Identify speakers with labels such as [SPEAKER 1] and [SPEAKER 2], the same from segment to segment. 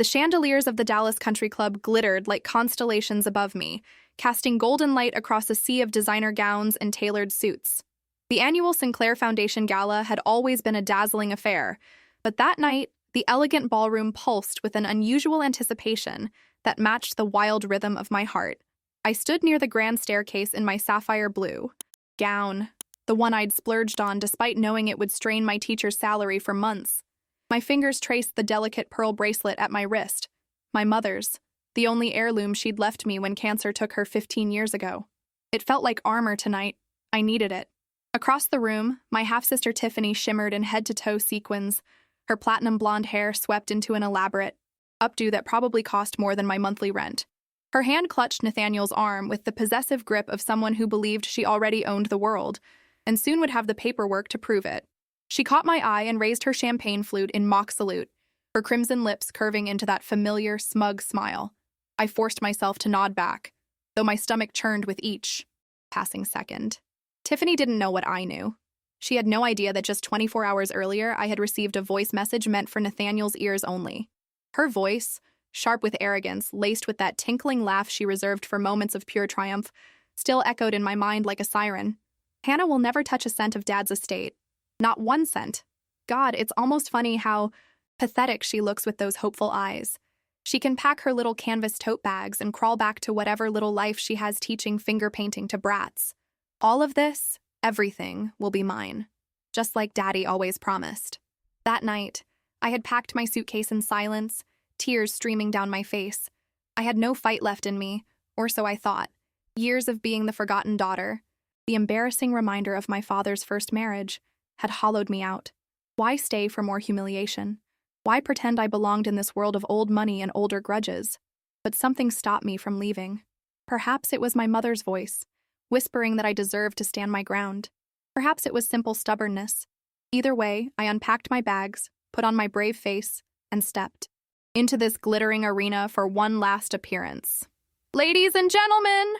[SPEAKER 1] The chandeliers of the Dallas Country Club glittered like constellations above me, casting golden light across a sea of designer gowns and tailored suits. The annual Sinclair Foundation Gala had always been a dazzling affair, but that night, the elegant ballroom pulsed with an unusual anticipation that matched the wild rhythm of my heart. I stood near the grand staircase in my sapphire blue gown, the one I'd splurged on despite knowing it would strain my teacher's salary for months. My fingers traced the delicate pearl bracelet at my wrist, my mother's, the only heirloom she'd left me when cancer took her 15 years ago. It felt like armor tonight. I needed it. Across the room, my half-sister Tiffany shimmered in head-to-toe sequins, her platinum blonde hair swept into an elaborate updo that probably cost more than my monthly rent. Her hand clutched Nathaniel's arm with the possessive grip of someone who believed she already owned the world, and soon would have the paperwork to prove it. She caught my eye and raised her champagne flute in mock salute, her crimson lips curving into that familiar, smug smile. I forced myself to nod back, though my stomach churned with each passing second. Tiffany didn't know what I knew. She had no idea that just 24 hours earlier I had received a voice message meant for Nathaniel's ears only. Her voice, sharp with arrogance, laced with that tinkling laugh she reserved for moments of pure triumph, still echoed in my mind like a siren. Hannah will never touch a cent of Dad's estate. Not 1 cent. God, it's almost funny how pathetic she looks with those hopeful eyes. She can pack her little canvas tote bags and crawl back to whatever little life she has teaching finger painting to brats. All of this, everything, will be mine, just like Daddy always promised. That night, I had packed my suitcase in silence, tears streaming down my face. I had no fight left in me, or so I thought. Years of being the forgotten daughter, the embarrassing reminder of my father's first marriage, had hollowed me out. Why stay for more humiliation? Why pretend I belonged in this world of old money and older grudges? But something stopped me from leaving. Perhaps it was my mother's voice, whispering that I deserved to stand my ground. Perhaps it was simple stubbornness. Either way, I unpacked my bags, put on my brave face, and stepped into this glittering arena for one last appearance. "Ladies and gentlemen,"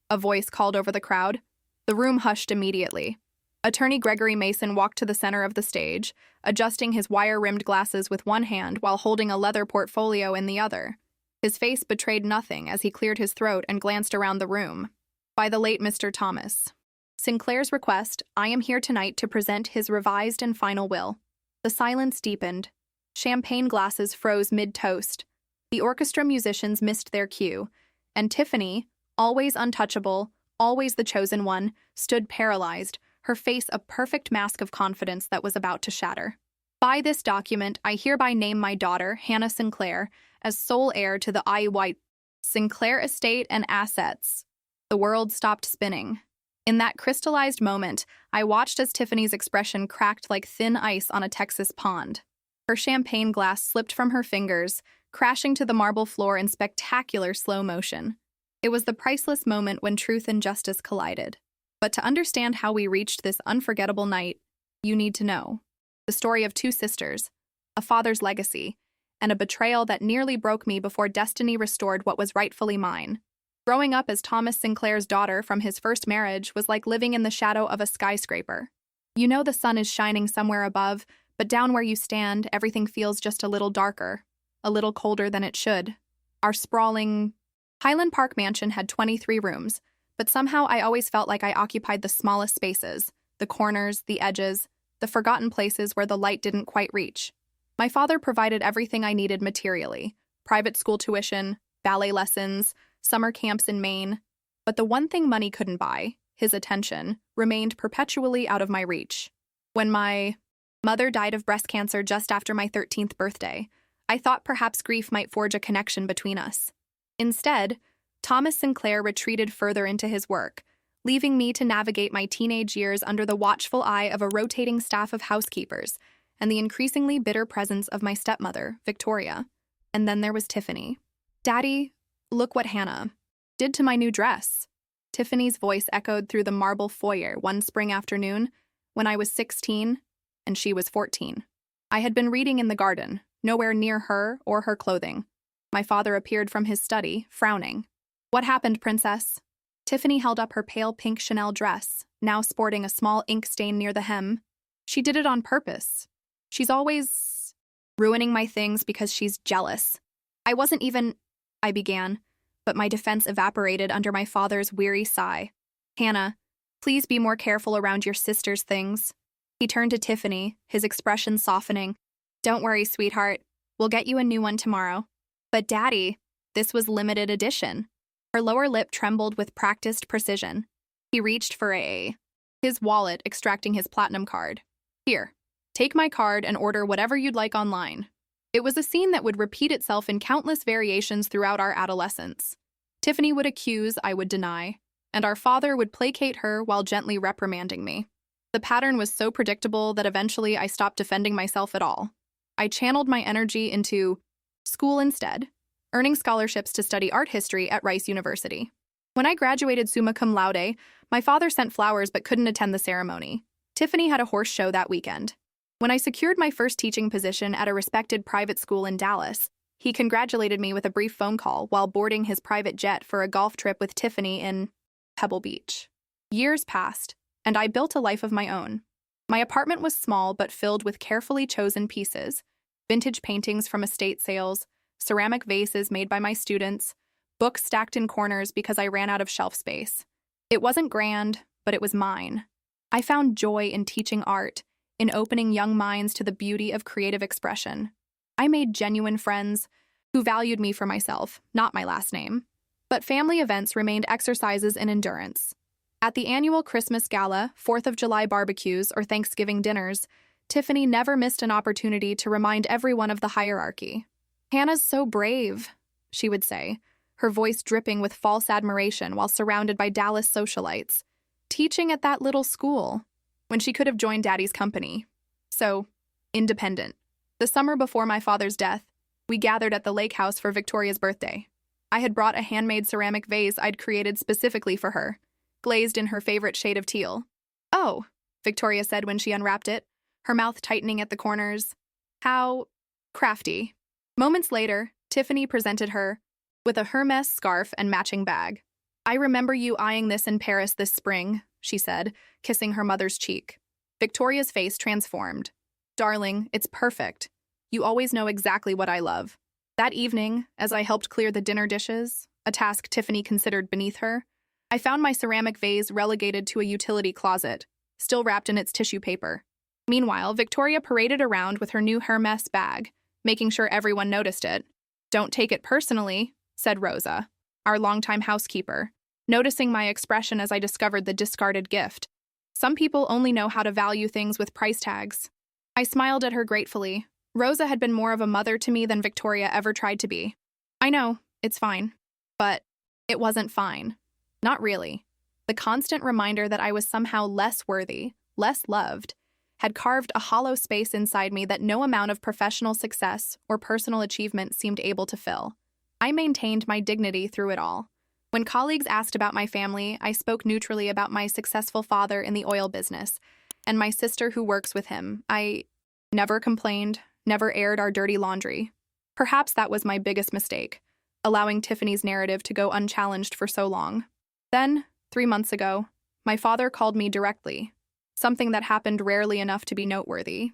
[SPEAKER 1] a voice called over the crowd. The room hushed immediately. Attorney Gregory Mason walked to the center of the stage, adjusting his wire-rimmed glasses with one hand while holding a leather portfolio in the other. His face betrayed nothing as he cleared his throat and glanced around the room. "By the late Mr. Thomas Sinclair's request, I am here tonight to present his revised and final will." The silence deepened. Champagne glasses froze mid-toast. The orchestra musicians missed their cue, and Tiffany, always untouchable, always the chosen one, stood paralyzed, her face a perfect mask of confidence that was about to shatter. "By this document, I hereby name my daughter, Hannah Sinclair, as sole heir to the White Sinclair estate and assets." The world stopped spinning. In that crystallized moment, I watched as Tiffany's expression cracked like thin ice on a Texas pond. Her champagne glass slipped from her fingers, crashing to the marble floor in spectacular slow motion. It was the priceless moment when truth and justice collided. But to understand how we reached this unforgettable night, you need to know the story of two sisters, a father's legacy, and a betrayal that nearly broke me before destiny restored what was rightfully mine. Growing up as Thomas Sinclair's daughter from his first marriage was like living in the shadow of a skyscraper. You know the sun is shining somewhere above, but down where you stand, everything feels just a little darker, a little colder than it should. Our sprawling Highland Park mansion had 23 rooms, but somehow I always felt like I occupied the smallest spaces, the corners, the edges, the forgotten places where the light didn't quite reach. My father provided everything I needed materially: private school tuition, ballet lessons, summer camps in Maine. But the one thing money couldn't buy, his attention, remained perpetually out of my reach. When my mother died of breast cancer just after my 13th birthday, I thought perhaps grief might forge a connection between us. Instead, Thomas Sinclair retreated further into his work, leaving me to navigate my teenage years under the watchful eye of a rotating staff of housekeepers and the increasingly bitter presence of my stepmother, Victoria. And then there was Tiffany. "Daddy, look what Hannah did to my new dress." Tiffany's voice echoed through the marble foyer one spring afternoon when I was 16 and she was 14. I had been reading in the garden, nowhere near her or her clothing. My father appeared from his study, frowning. "What happened, princess?" Tiffany held up her pale pink Chanel dress, now sporting a small ink stain near the hem. "She did it on purpose. She's always ruining my things because she's jealous." I wasn't even, I began, but my defense evaporated under my father's weary sigh. Hannah, please be more careful around your sister's things. He turned to Tiffany, his expression softening. Don't worry, sweetheart. We'll get you a new one tomorrow. But Daddy, this was limited edition. Her lower lip trembled with practiced precision. He reached for his wallet, extracting his platinum card. Here, take my card and order whatever you'd like online. It was a scene that would repeat itself in countless variations throughout our adolescence. Tiffany would accuse, I would deny, and our father would placate her while gently reprimanding me. The pattern was so predictable that eventually I stopped defending myself at all. I channeled my energy into school instead, earning scholarships to study art history at Rice University. When I graduated summa cum laude, my father sent flowers but couldn't attend the ceremony. Tiffany had a horse show that weekend. When I secured my first teaching position at a respected private school in Dallas, he congratulated me with a brief phone call while boarding his private jet for a golf trip with Tiffany in Pebble Beach. Years passed, and I built a life of my own. My apartment was small but filled with carefully chosen pieces, vintage paintings from estate sales, ceramic vases made by my students, books stacked in corners because I ran out of shelf space. It wasn't grand, but it was mine. I found joy in teaching art, in opening young minds to the beauty of creative expression. I made genuine friends who valued me for myself, not my last name. But family events remained exercises in endurance. At the annual Christmas gala, 4th of July barbecues, or Thanksgiving dinners, Tiffany never missed an opportunity to remind everyone of the hierarchy. Hannah's so brave, she would say, her voice dripping with false admiration while surrounded by Dallas socialites, teaching at that little school, when she could have joined Daddy's company. So, independent. The summer before my father's death, we gathered at the lake house for Victoria's birthday. I had brought a handmade ceramic vase I'd created specifically for her, glazed in her favorite shade of teal. Oh, Victoria said when she unwrapped it, her mouth tightening at the corners. How crafty. Moments later, Tiffany presented her with a Hermes scarf and matching bag. I remember you eyeing this in Paris this spring, she said, kissing her mother's cheek. Victoria's face transformed. Darling, it's perfect. You always know exactly what I love. That evening, as I helped clear the dinner dishes, a task Tiffany considered beneath her, I found my ceramic vase relegated to a utility closet, still wrapped in its tissue paper. Meanwhile, Victoria paraded around with her new Hermes bag, making sure everyone noticed it. Don't take it personally, said Rosa, our longtime housekeeper, noticing my expression as I discovered the discarded gift. Some people only know how to value things with price tags. I smiled at her gratefully. Rosa had been more of a mother to me than Victoria ever tried to be. I know, it's fine. But it wasn't fine. Not really. The constant reminder that I was somehow less worthy, less loved, had carved a hollow space inside me that no amount of professional success or personal achievement seemed able to fill. I maintained my dignity through it all. When colleagues asked about my family, I spoke neutrally about my successful father in the oil business and my sister who works with him. I never complained, never aired our dirty laundry. Perhaps that was my biggest mistake, allowing Tiffany's narrative to go unchallenged for so long. Then, 3 months ago, my father called me directly, something that happened rarely enough to be noteworthy.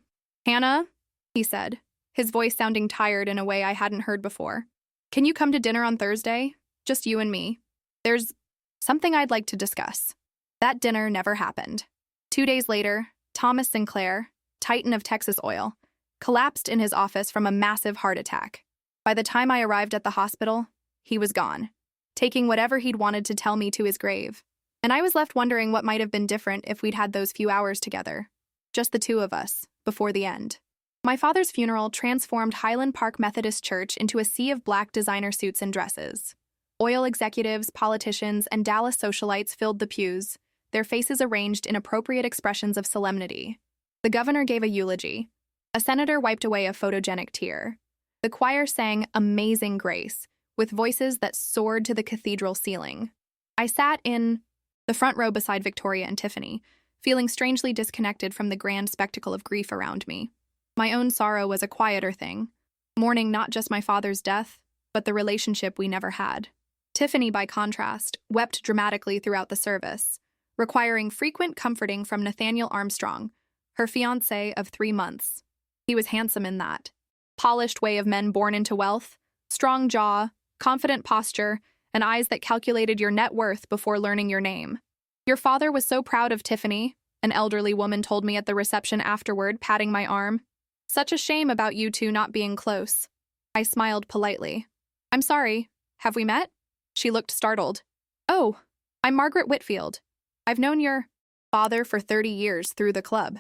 [SPEAKER 1] Hannah, he said, his voice sounding tired in a way I hadn't heard before. Can you come to dinner on Thursday? Just you and me. There's something I'd like to discuss. That dinner never happened. 2 days later, Thomas Sinclair, Titan of Texas Oil, collapsed in his office from a massive heart attack. By the time I arrived at the hospital, he was gone, taking whatever he'd wanted to tell me to his grave. And I was left wondering what might have been different if we'd had those few hours together. Just the two of us, before the end. My father's funeral transformed Highland Park Methodist Church into a sea of black designer suits and dresses. Oil executives, politicians, and Dallas socialites filled the pews, their faces arranged in appropriate expressions of solemnity. The governor gave a eulogy. A senator wiped away a photogenic tear. The choir sang Amazing Grace, with voices that soared to the cathedral ceiling. I sat in the front row beside Victoria and Tiffany, feeling strangely disconnected from the grand spectacle of grief around me. My own sorrow was a quieter thing, mourning not just my father's death, but the relationship we never had. Tiffany, by contrast, wept dramatically throughout the service, requiring frequent comforting from Nathaniel Armstrong, her fiancé of 3 months. He was handsome in that polished way of men born into wealth, Strong jaw, confident posture, and eyes that calculated your net worth before learning your name. Your father was so proud of Tiffany, an elderly woman told me at the reception afterward, patting my arm. Such a shame about you two not being close. I smiled politely. I'm sorry, have we met? She looked startled. Oh, I'm Margaret Whitfield. I've known your father for 30 years through the club.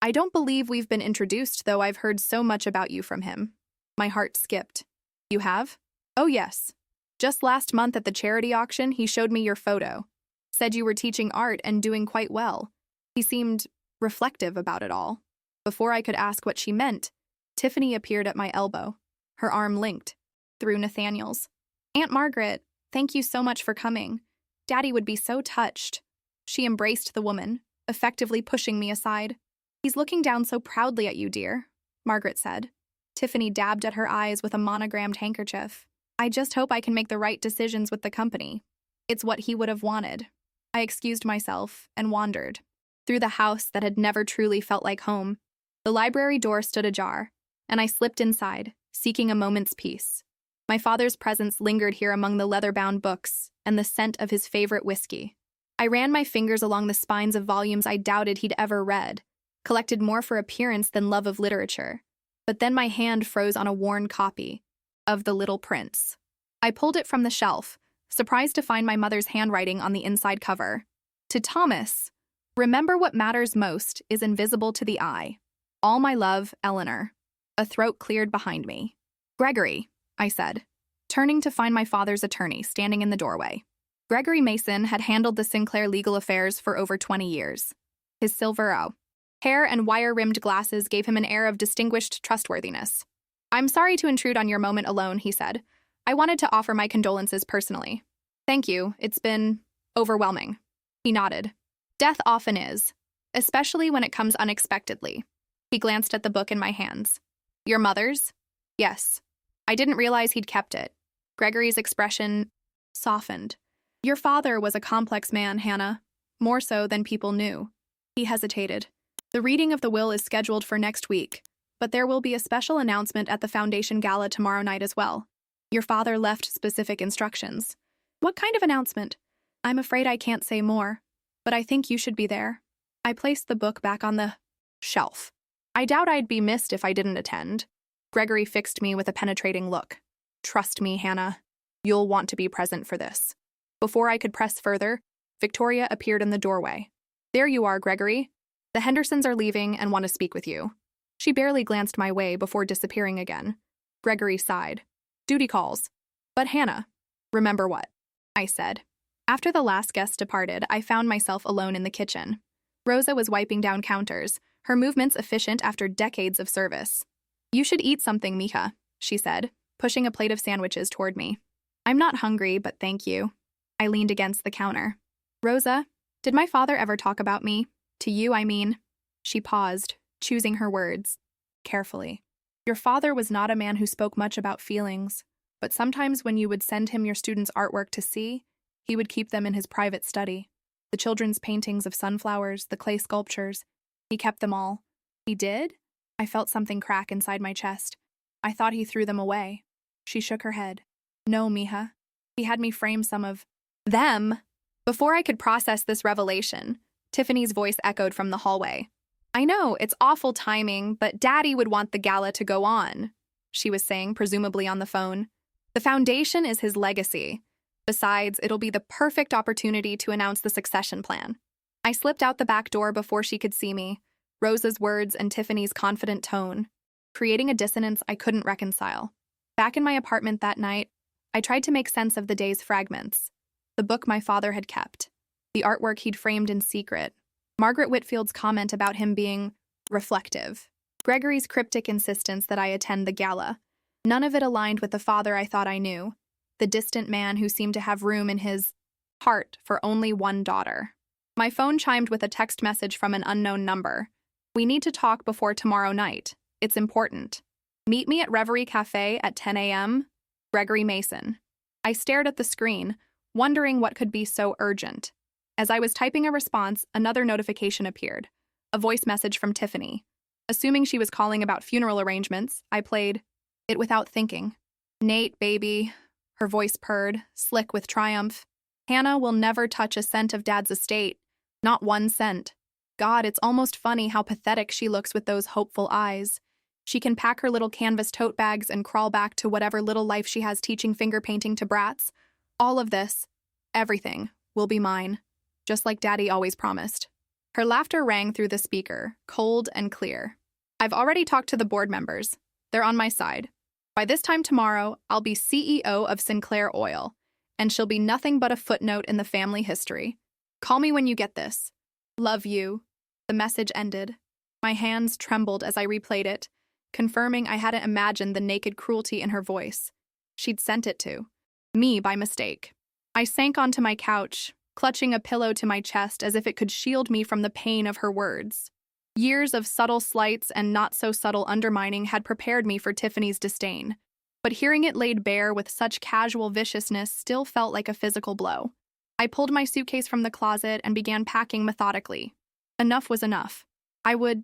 [SPEAKER 1] I don't believe we've been introduced, though I've heard so much about you from him. My heart skipped. You have? Oh, yes. Just last month at the charity auction, he showed me your photo. Said you were teaching art and doing quite well. He seemed reflective about it all. Before I could ask what she meant, Tiffany appeared at my elbow, her arm linked, through Nathaniel's. Aunt Margaret, thank you so much for coming. Daddy would be so touched. She embraced the woman, effectively pushing me aside. He's looking down so proudly at you, dear, Margaret said. Tiffany dabbed at her eyes with a monogrammed handkerchief. I just hope I can make the right decisions with the company. It's what he would have wanted. I excused myself and wandered through the house that had never truly felt like home. The library door stood ajar, and I slipped inside, seeking a moment's peace. My father's presence lingered here among the leather-bound books and the scent of his favorite whiskey. I ran my fingers along the spines of volumes I doubted he'd ever read, collected more for appearance than love of literature. But then my hand froze on a worn copy of The Little Prince. I pulled it from the shelf, surprised to find my mother's handwriting on the inside cover. To Thomas, remember what matters most is invisible to the eye. All my love, Eleanor. A throat cleared behind me. Gregory, I said, turning to find my father's attorney standing in the doorway. Gregory Mason had handled the Sinclair legal affairs for over 20 years. His silver hair and wire-rimmed glasses gave him an air of distinguished trustworthiness. I'm sorry to intrude on your moment alone, he said. I wanted to offer my condolences personally. Thank you, it's been overwhelming. He nodded. Death often is, especially when it comes unexpectedly. He glanced at the book in my hands. Your mother's? Yes. I didn't realize he'd kept it. Gregory's expression softened. Your father was a complex man, Hannah, more so than people knew. He hesitated. The reading of the will is scheduled for next week, but there will be a special announcement at the Foundation Gala tomorrow night as well. Your father left specific instructions. What kind of announcement? I'm afraid I can't say more, but I think you should be there. I placed the book back on the shelf. I doubt I'd be missed if I didn't attend. Gregory fixed me with a penetrating look. Trust me, Hannah. You'll want to be present for this. Before I could press further, Victoria appeared in the doorway. There you are, Gregory. The Hendersons are leaving and want to speak with you. She barely glanced my way before disappearing again. Gregory sighed. Duty calls. But Hannah, remember what? I said. After the last guest departed, I found myself alone in the kitchen. Rosa was wiping down counters, her movements efficient after decades of service. You should eat something, Mija, she said, pushing a plate of sandwiches toward me. I'm not hungry, but thank you. I leaned against the counter. Rosa, did my father ever talk about me? To you, I mean. She paused, choosing her words carefully. Your father was not a man who spoke much about feelings, but sometimes when you would send him your students' artwork to see, he would keep them in his private study. The children's paintings of sunflowers, the clay sculptures, he kept them all. He did? I felt something crack inside my chest. I thought he threw them away. She shook her head. No, Mija. He had me frame some of them. Before I could process this revelation, Tiffany's voice echoed from the hallway. I know, it's awful timing, but Daddy would want the gala to go on, she was saying, presumably on the phone. The foundation is his legacy. Besides, it'll be the perfect opportunity to announce the succession plan. I slipped out the back door before she could see me, Rosa's words and Tiffany's confident tone, creating a dissonance I couldn't reconcile. Back in my apartment that night, I tried to make sense of the day's fragments. The book my father had kept, the artwork he'd framed in secret, Margaret Whitfield's comment about him being reflective, Gregory's cryptic insistence that I attend the gala. None of it aligned with the father I thought I knew, the distant man who seemed to have room in his heart for only one daughter. My phone chimed with a text message from an unknown number. We need to talk before tomorrow night. It's important. Meet me at Reverie Cafe at 10 a.m. Gregory Mason. I stared at the screen, wondering what could be so urgent. As I was typing a response, another notification appeared, a voice message from Tiffany. Assuming she was calling about funeral arrangements, I played it without thinking. Nate, baby. Her voice purred, slick with triumph. Hannah will never touch a cent of Dad's estate. Not 1 cent. God, it's almost funny how pathetic she looks with those hopeful eyes. She can pack her little canvas tote bags and crawl back to whatever little life she has teaching finger painting to brats. All of this, everything, will be mine, just like Daddy always promised. Her laughter rang through the speaker, cold and clear. I've already talked to the board members. They're on my side. By this time tomorrow, I'll be CEO of Sinclair Oil, and she'll be nothing but a footnote in the family history. Call me when you get this. Love you. The message ended. My hands trembled as I replayed it, confirming I hadn't imagined the naked cruelty in her voice. She'd sent it to me by mistake. I sank onto my couch, clutching a pillow to my chest as if it could shield me from the pain of her words. Years of subtle slights and not-so-subtle undermining had prepared me for Tiffany's disdain, but hearing it laid bare with such casual viciousness still felt like a physical blow. I pulled my suitcase from the closet and began packing methodically. Enough was enough. I would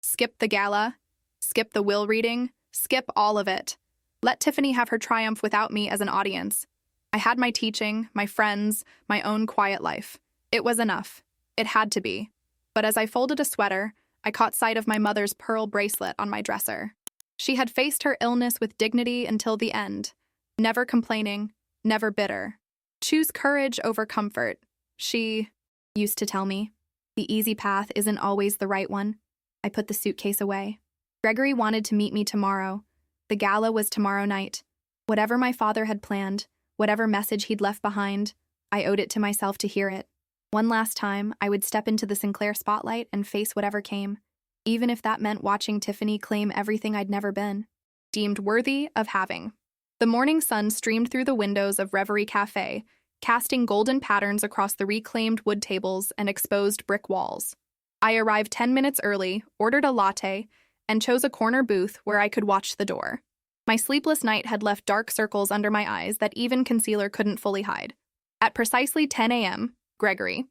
[SPEAKER 1] skip the gala, skip the will reading, skip all of it. Let Tiffany have her triumph without me as an audience. I had my teaching, my friends, my own quiet life. It was enough. It had to be. But as I folded a sweater, I caught sight of my mother's pearl bracelet on my dresser. She had faced her illness with dignity until the end, never complaining, never bitter. Choose courage over comfort, she used to tell me. The easy path isn't always the right one. I put the suitcase away. Gregory wanted to meet me tomorrow. The gala was tomorrow night. Whatever my father had planned, whatever message he'd left behind, I owed it to myself to hear it. One last time, I would step into the Sinclair spotlight and face whatever came, even if that meant watching Tiffany claim everything I'd never been, deemed worthy of having. The morning sun streamed through the windows of Reverie Cafe, casting golden patterns across the reclaimed wood tables and exposed brick walls. I arrived 10 minutes early, ordered a latte, and chose a corner booth where I could watch the door. My sleepless night had left dark circles under my eyes that even concealer couldn't fully hide. At precisely 10 a.m., Gregory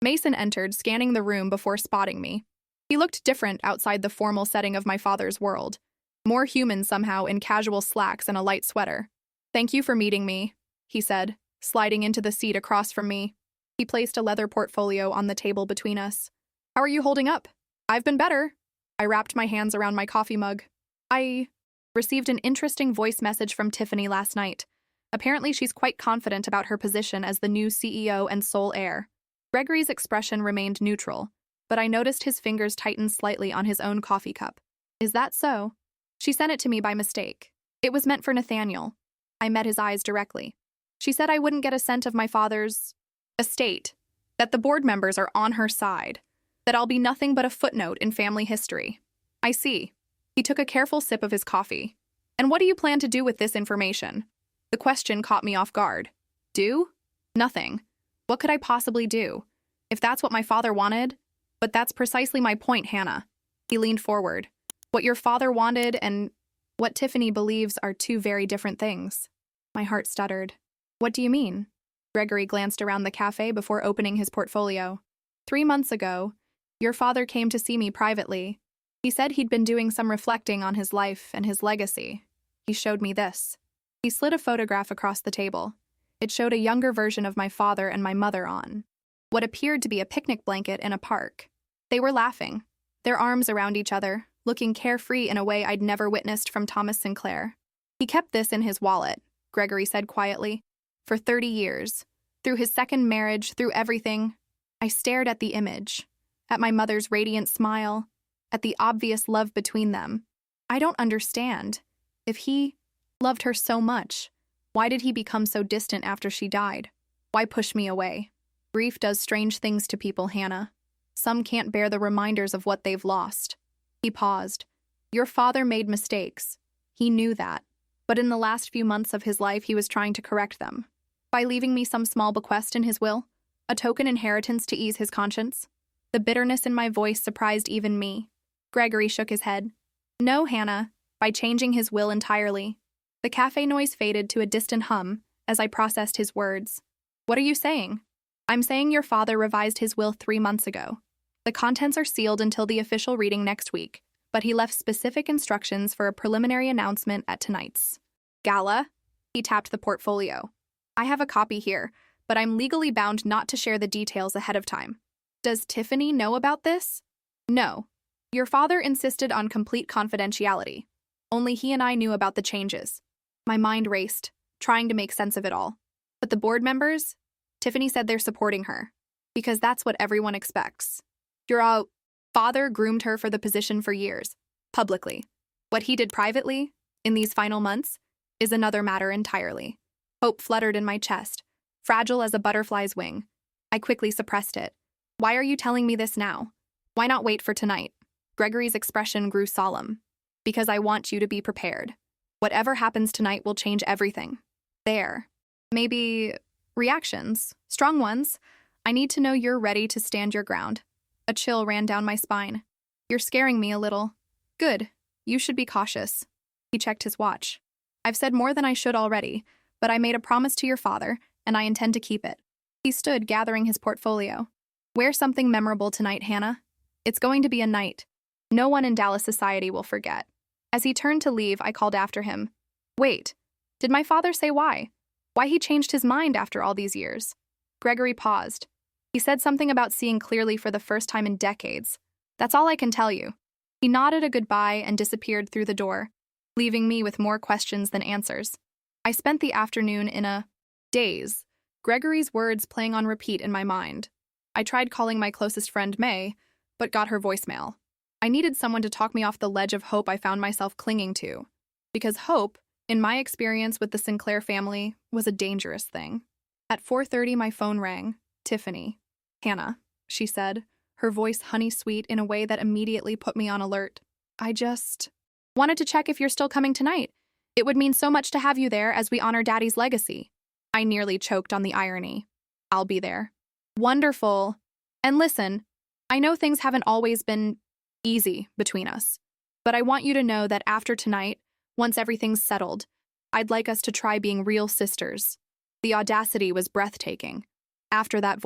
[SPEAKER 1] Mason entered, scanning the room before spotting me. He looked different outside the formal setting of my father's world, more human somehow in casual slacks and a light sweater. "Thank you for meeting me," he said, sliding into the seat across from me. He placed a leather portfolio on the table between us. "How are you holding up?" "I've been better." I wrapped my hands around my coffee mug. "I received an interesting voice message from Tiffany last night. Apparently she's quite confident about her position as the new CEO and sole heir." Gregory's expression remained neutral, but I noticed his fingers tighten slightly on his own coffee cup. "Is that so?" "She sent it to me by mistake. It was meant for Nathaniel." I met his eyes directly. "She said I wouldn't get a cent of my father's estate, that the board members are on her side, that I'll be nothing but a footnote in family history." "I see." He took a careful sip of his coffee. "And what do you plan to do with this information?" The question caught me off guard. "Do? Nothing. What could I possibly do? If that's what my father wanted? But that's precisely my point, Hannah." He leaned forward. "What your father wanted and what Tiffany believes are two very different things." My heart stuttered. "What do you mean?" Gregory glanced around the cafe before opening his portfolio. 3 months ago, your father came to see me privately. He said he'd been doing some reflecting on his life and his legacy. He showed me this." He slid a photograph across the table. It showed a younger version of my father and my mother on what appeared to be a picnic blanket in a park. They were laughing, their arms around each other, looking carefree in a way I'd never witnessed from Thomas Sinclair. "He kept this in his wallet," Gregory said quietly, "for 30 years. Through his second marriage, through everything." I stared at the image, at my mother's radiant smile, at the obvious love between them. I don't understand. If he loved her so much, why did he become so distant after she died? Why push me away? Grief does strange things to people, Hannah. Some can't bear the reminders of what they've lost. He paused. "Your father made mistakes. He knew that. But in the last few months of his life, he was trying to correct them. By leaving me some small bequest in his will, a token inheritance to ease his conscience." The bitterness in my voice surprised even me. Gregory shook his head. "No, Hannah, by changing his will entirely." The cafe noise faded to a distant hum as I processed his words. "What are you saying?" "I'm saying your father revised his will 3 months ago. The contents are sealed until the official reading next week, but he left specific instructions for a preliminary announcement at tonight's." Gala? He tapped the portfolio. I have a copy here, but I'm legally bound not to share the details ahead of time. Does Tiffany know about this? No. Your father insisted on complete confidentiality. Only he and I knew about the changes. My mind raced, trying to make sense of it all. But the board members? Tiffany said they're supporting her. Because that's what everyone expects. Your father groomed her for the position for years, publicly. What he did privately, in these final months, is another matter entirely. Hope fluttered in my chest, fragile as a butterfly's wing. I quickly suppressed it. Why are you telling me this now? Why not wait for tonight? Gregory's expression grew solemn. Because I want you to be prepared. Whatever happens tonight will change everything. There. Maybe reactions, strong ones. I need to know you're ready to stand your ground. A chill ran down my spine. You're scaring me a little. Good. You should be cautious. He checked his watch. I've said more than I should already, but I made a promise to your father, and I intend to keep it. He stood, gathering his portfolio. Wear something memorable tonight, Hannah. It's going to be a night no one in Dallas society will forget. As he turned to leave, I called after him. Wait, did my father say why? Why he changed his mind after all these years? Gregory paused. He said something about seeing clearly for the first time in decades. That's all I can tell you. He nodded a goodbye and disappeared through the door, leaving me with more questions than answers. I spent the afternoon in a daze, Gregory's words playing on repeat in my mind. I tried calling my closest friend May, but got her voicemail. I needed someone to talk me off the ledge of hope I found myself clinging to. Because hope, in my experience with the Sinclair family, was a dangerous thing. At 4:30, my phone rang. Tiffany. Hannah, she said, her voice honey-sweet in a way that immediately put me on alert. I just wanted to check if you're still coming tonight. It would mean so much to have you there as we honor Daddy's legacy. I nearly choked on the irony. I'll be there. Wonderful. And listen, I know things haven't always been easy between us, but I want you to know that after tonight, once everything's settled, I'd like us to try being real sisters. The audacity was breathtaking. After that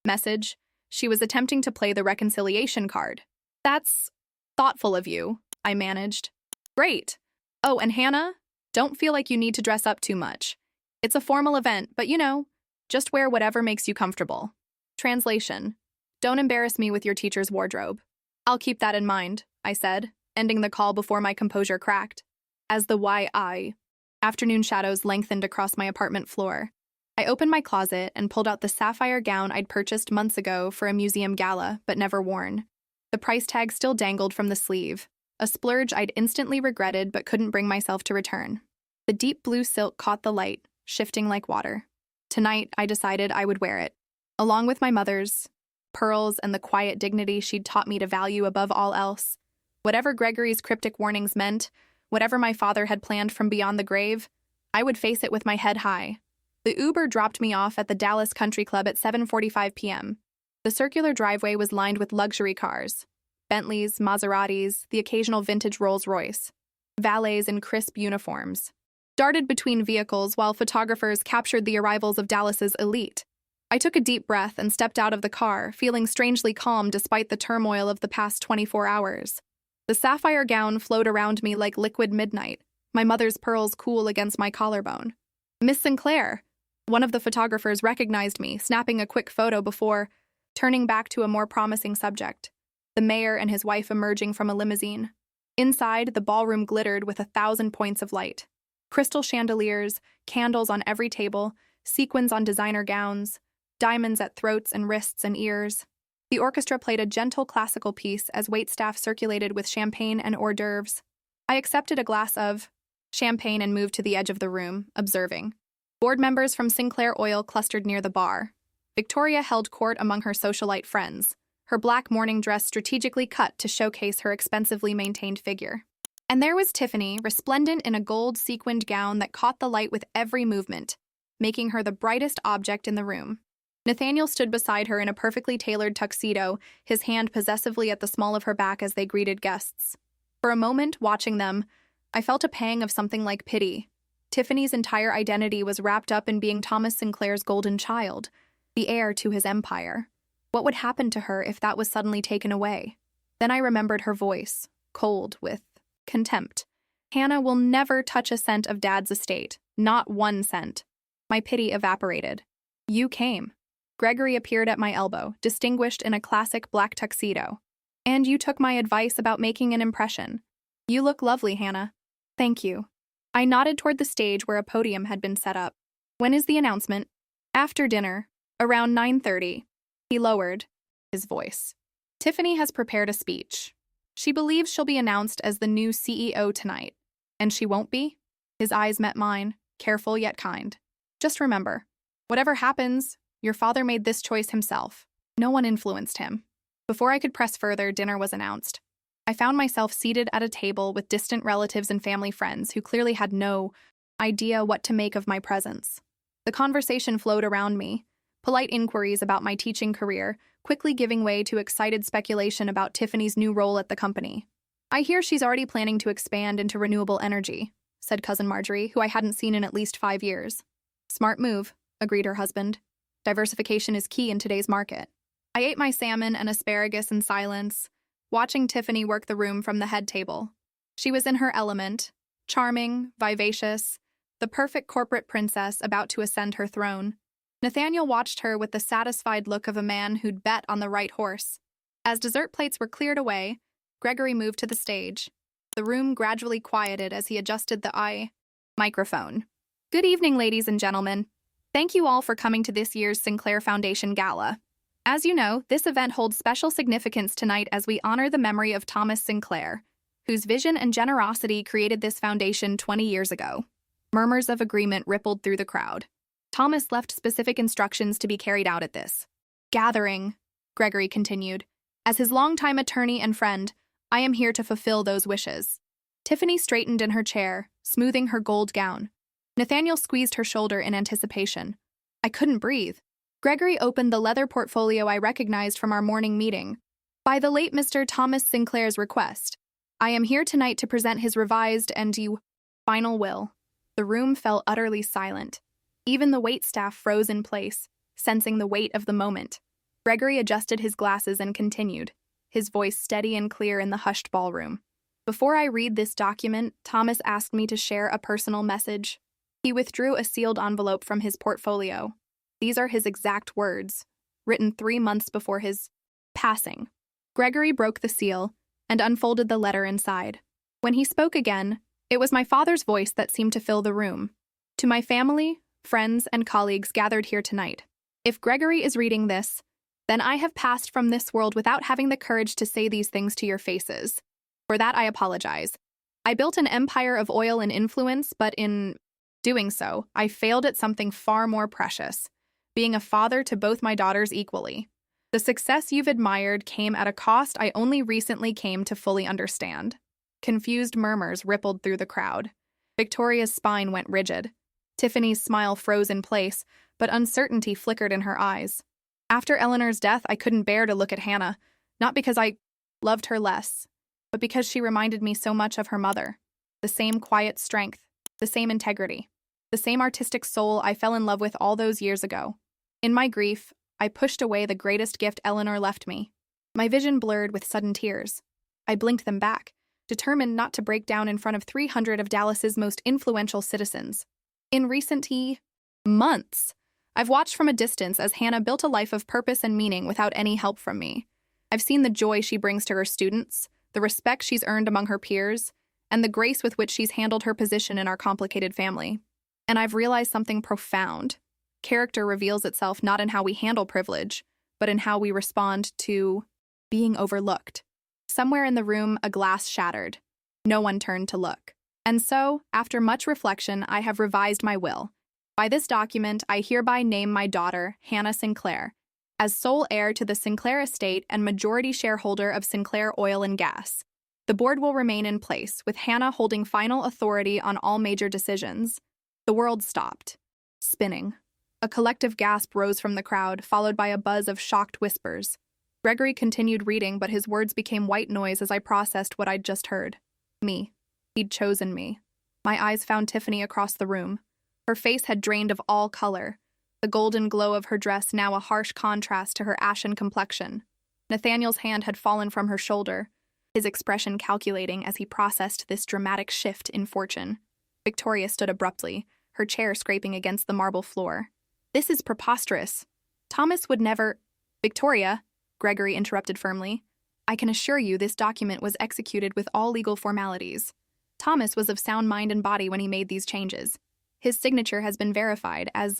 [SPEAKER 1] message, she was attempting to play the reconciliation card. That's thoughtful of you, I managed. Great. Oh, and Hannah, don't feel like you need to dress up too much. It's a formal event, but just wear whatever makes you comfortable. Translation. Don't embarrass me with your teacher's wardrobe. I'll keep that in mind, I said, ending the call before my composure cracked. As the afternoon shadows lengthened across my apartment floor, I opened my closet and pulled out the sapphire gown I'd purchased months ago for a museum gala, but never worn. The price tag still dangled from the sleeve, a splurge I'd instantly regretted but couldn't bring myself to return. The deep blue silk caught the light, shifting like water. Tonight, I decided I would wear it, along with my mother's pearls and the quiet dignity she'd taught me to value above all else. Whatever Gregory's cryptic warnings meant, whatever my father had planned from beyond the grave, I would face it with my head high. The Uber dropped me off at the Dallas Country Club at 7:45 p.m. The circular driveway was lined with luxury cars. Bentleys, Maseratis, the occasional vintage Rolls-Royce. Valets in crisp uniforms darted between vehicles while photographers captured the arrivals of Dallas's elite. I took a deep breath and stepped out of the car, feeling strangely calm despite the turmoil of the past 24 hours. The sapphire gown flowed around me like liquid midnight, my mother's pearls cool against my collarbone. Miss Sinclair! One of the photographers recognized me, snapping a quick photo before turning back to a more promising subject. The mayor and his wife emerging from a limousine. Inside, the ballroom glittered with 1,000 points of light. Crystal chandeliers, candles on every table, sequins on designer gowns, diamonds at throats and wrists and ears. The orchestra played a gentle classical piece as waitstaff circulated with champagne and hors d'oeuvres. I accepted a glass of champagne and moved to the edge of the room, observing. Board members from Sinclair Oil clustered near the bar. Victoria held court among her socialite friends, her black morning dress strategically cut to showcase her expensively maintained figure. And there was Tiffany, resplendent in a gold sequined gown that caught the light with every movement, making her the brightest object in the room. Nathaniel stood beside her in a perfectly tailored tuxedo, his hand possessively at the small of her back as they greeted guests. For a moment, watching them, I felt a pang of something like pity. Tiffany's entire identity was wrapped up in being Thomas Sinclair's golden child, the heir to his empire. What would happen to her if that was suddenly taken away? Then I remembered her voice, cold with contempt, Hannah will never touch a cent of Dad's estate, not 1 cent. My pity evaporated. You came. Gregory appeared at my elbow, distinguished in a classic black tuxedo. And you took my advice about making an impression. You look lovely, Hannah. Thank you. I nodded toward the stage where a podium had been set up. When is the announcement? After dinner, around 9:30. He lowered his voice. Tiffany has prepared a speech. She believes she'll be announced as the new CEO tonight. And she won't be? His eyes met mine, careful yet kind. Just remember, whatever happens, your father made this choice himself. No one influenced him. Before I could press further, dinner was announced. I found myself seated at a table with distant relatives and family friends who clearly had no idea what to make of my presence. The conversation flowed around me, polite inquiries about my teaching career, quickly giving way to excited speculation about Tiffany's new role at the company. I hear she's already planning to expand into renewable energy, said Cousin Marjorie, who I hadn't seen in at least 5 years. Smart move, agreed her husband. Diversification is key in today's market. I ate my salmon and asparagus in silence, watching Tiffany work the room from the head table. She was in her element, charming, vivacious, the perfect corporate princess about to ascend her throne. Nathaniel watched her with the satisfied look of a man who'd bet on the right horse. As dessert plates were cleared away, Gregory moved to the stage. The room gradually quieted as he adjusted the microphone. Good evening, ladies and gentlemen. Thank you all for coming to this year's Sinclair Foundation Gala. As you know, this event holds special significance tonight as we honor the memory of Thomas Sinclair, whose vision and generosity created this foundation 20 years ago. Murmurs of agreement rippled through the crowd. Thomas left specific instructions to be carried out at this gathering, Gregory continued. As his longtime attorney and friend, I am here to fulfill those wishes. Tiffany straightened in her chair, smoothing her gold gown. Nathaniel squeezed her shoulder in anticipation. I couldn't breathe. Gregory opened the leather portfolio I recognized from our morning meeting. By the late Mr. Thomas Sinclair's request, I am here tonight to present his revised and final will. The room fell utterly silent. Even the waitstaff froze in place, sensing the weight of the moment. Gregory adjusted his glasses and continued, his voice steady and clear in the hushed ballroom. Before I read this document, Thomas asked me to share a personal message. He withdrew a sealed envelope from his portfolio. These are his exact words, written 3 months before his passing. Gregory broke the seal and unfolded the letter inside. When he spoke again, it was my father's voice that seemed to fill the room. To my family, friends, and colleagues gathered here tonight, if Gregory is reading this, then I have passed from this world without having the courage to say these things to your faces. For that, I apologize. I built an empire of oil and influence, but in doing so, I failed at something far more precious. Being a father to both my daughters equally. The success you've admired came at a cost I only recently came to fully understand. Confused murmurs rippled through the crowd. Victoria's spine went rigid. Tiffany's smile froze in place, but uncertainty flickered in her eyes. After Eleanor's death, I couldn't bear to look at Hannah, not because I loved her less, but because she reminded me so much of her mother. The same quiet strength, the same integrity, the same artistic soul I fell in love with all those years ago. In my grief, I pushed away the greatest gift Eleanor left me. My vision blurred with sudden tears. I blinked them back, determined not to break down in front of 300 of Dallas's most influential citizens. In recent months, I've watched from a distance as Hannah built a life of purpose and meaning without any help from me. I've seen the joy she brings to her students, the respect she's earned among her peers, and the grace with which she's handled her position in our complicated family. And I've realized something profound. Character reveals itself not in how we handle privilege, but in how we respond to being overlooked. Somewhere in the room, a glass shattered. No one turned to look. And so, after much reflection, I have revised my will. By this document, I hereby name my daughter, Hannah Sinclair, as sole heir to the Sinclair estate and majority shareholder of Sinclair Oil and Gas. The board will remain in place, with Hannah holding final authority on all major decisions. The world stopped, spinning. A collective gasp rose from the crowd, followed by a buzz of shocked whispers. Gregory continued reading, but his words became white noise as I processed what I'd just heard. Me. He'd chosen me. My eyes found Tiffany across the room. Her face had drained of all color, the golden glow of her dress now a harsh contrast to her ashen complexion. Nathaniel's hand had fallen from her shoulder, his expression calculating as he processed this dramatic shift in fortune. Victoria stood abruptly, her chair scraping against the marble floor. "This is preposterous. Thomas would never—" "Victoria," Gregory interrupted firmly, "I can assure you this document was executed with all legal formalities. Thomas was of sound mind and body when he made these changes. His signature has been verified as,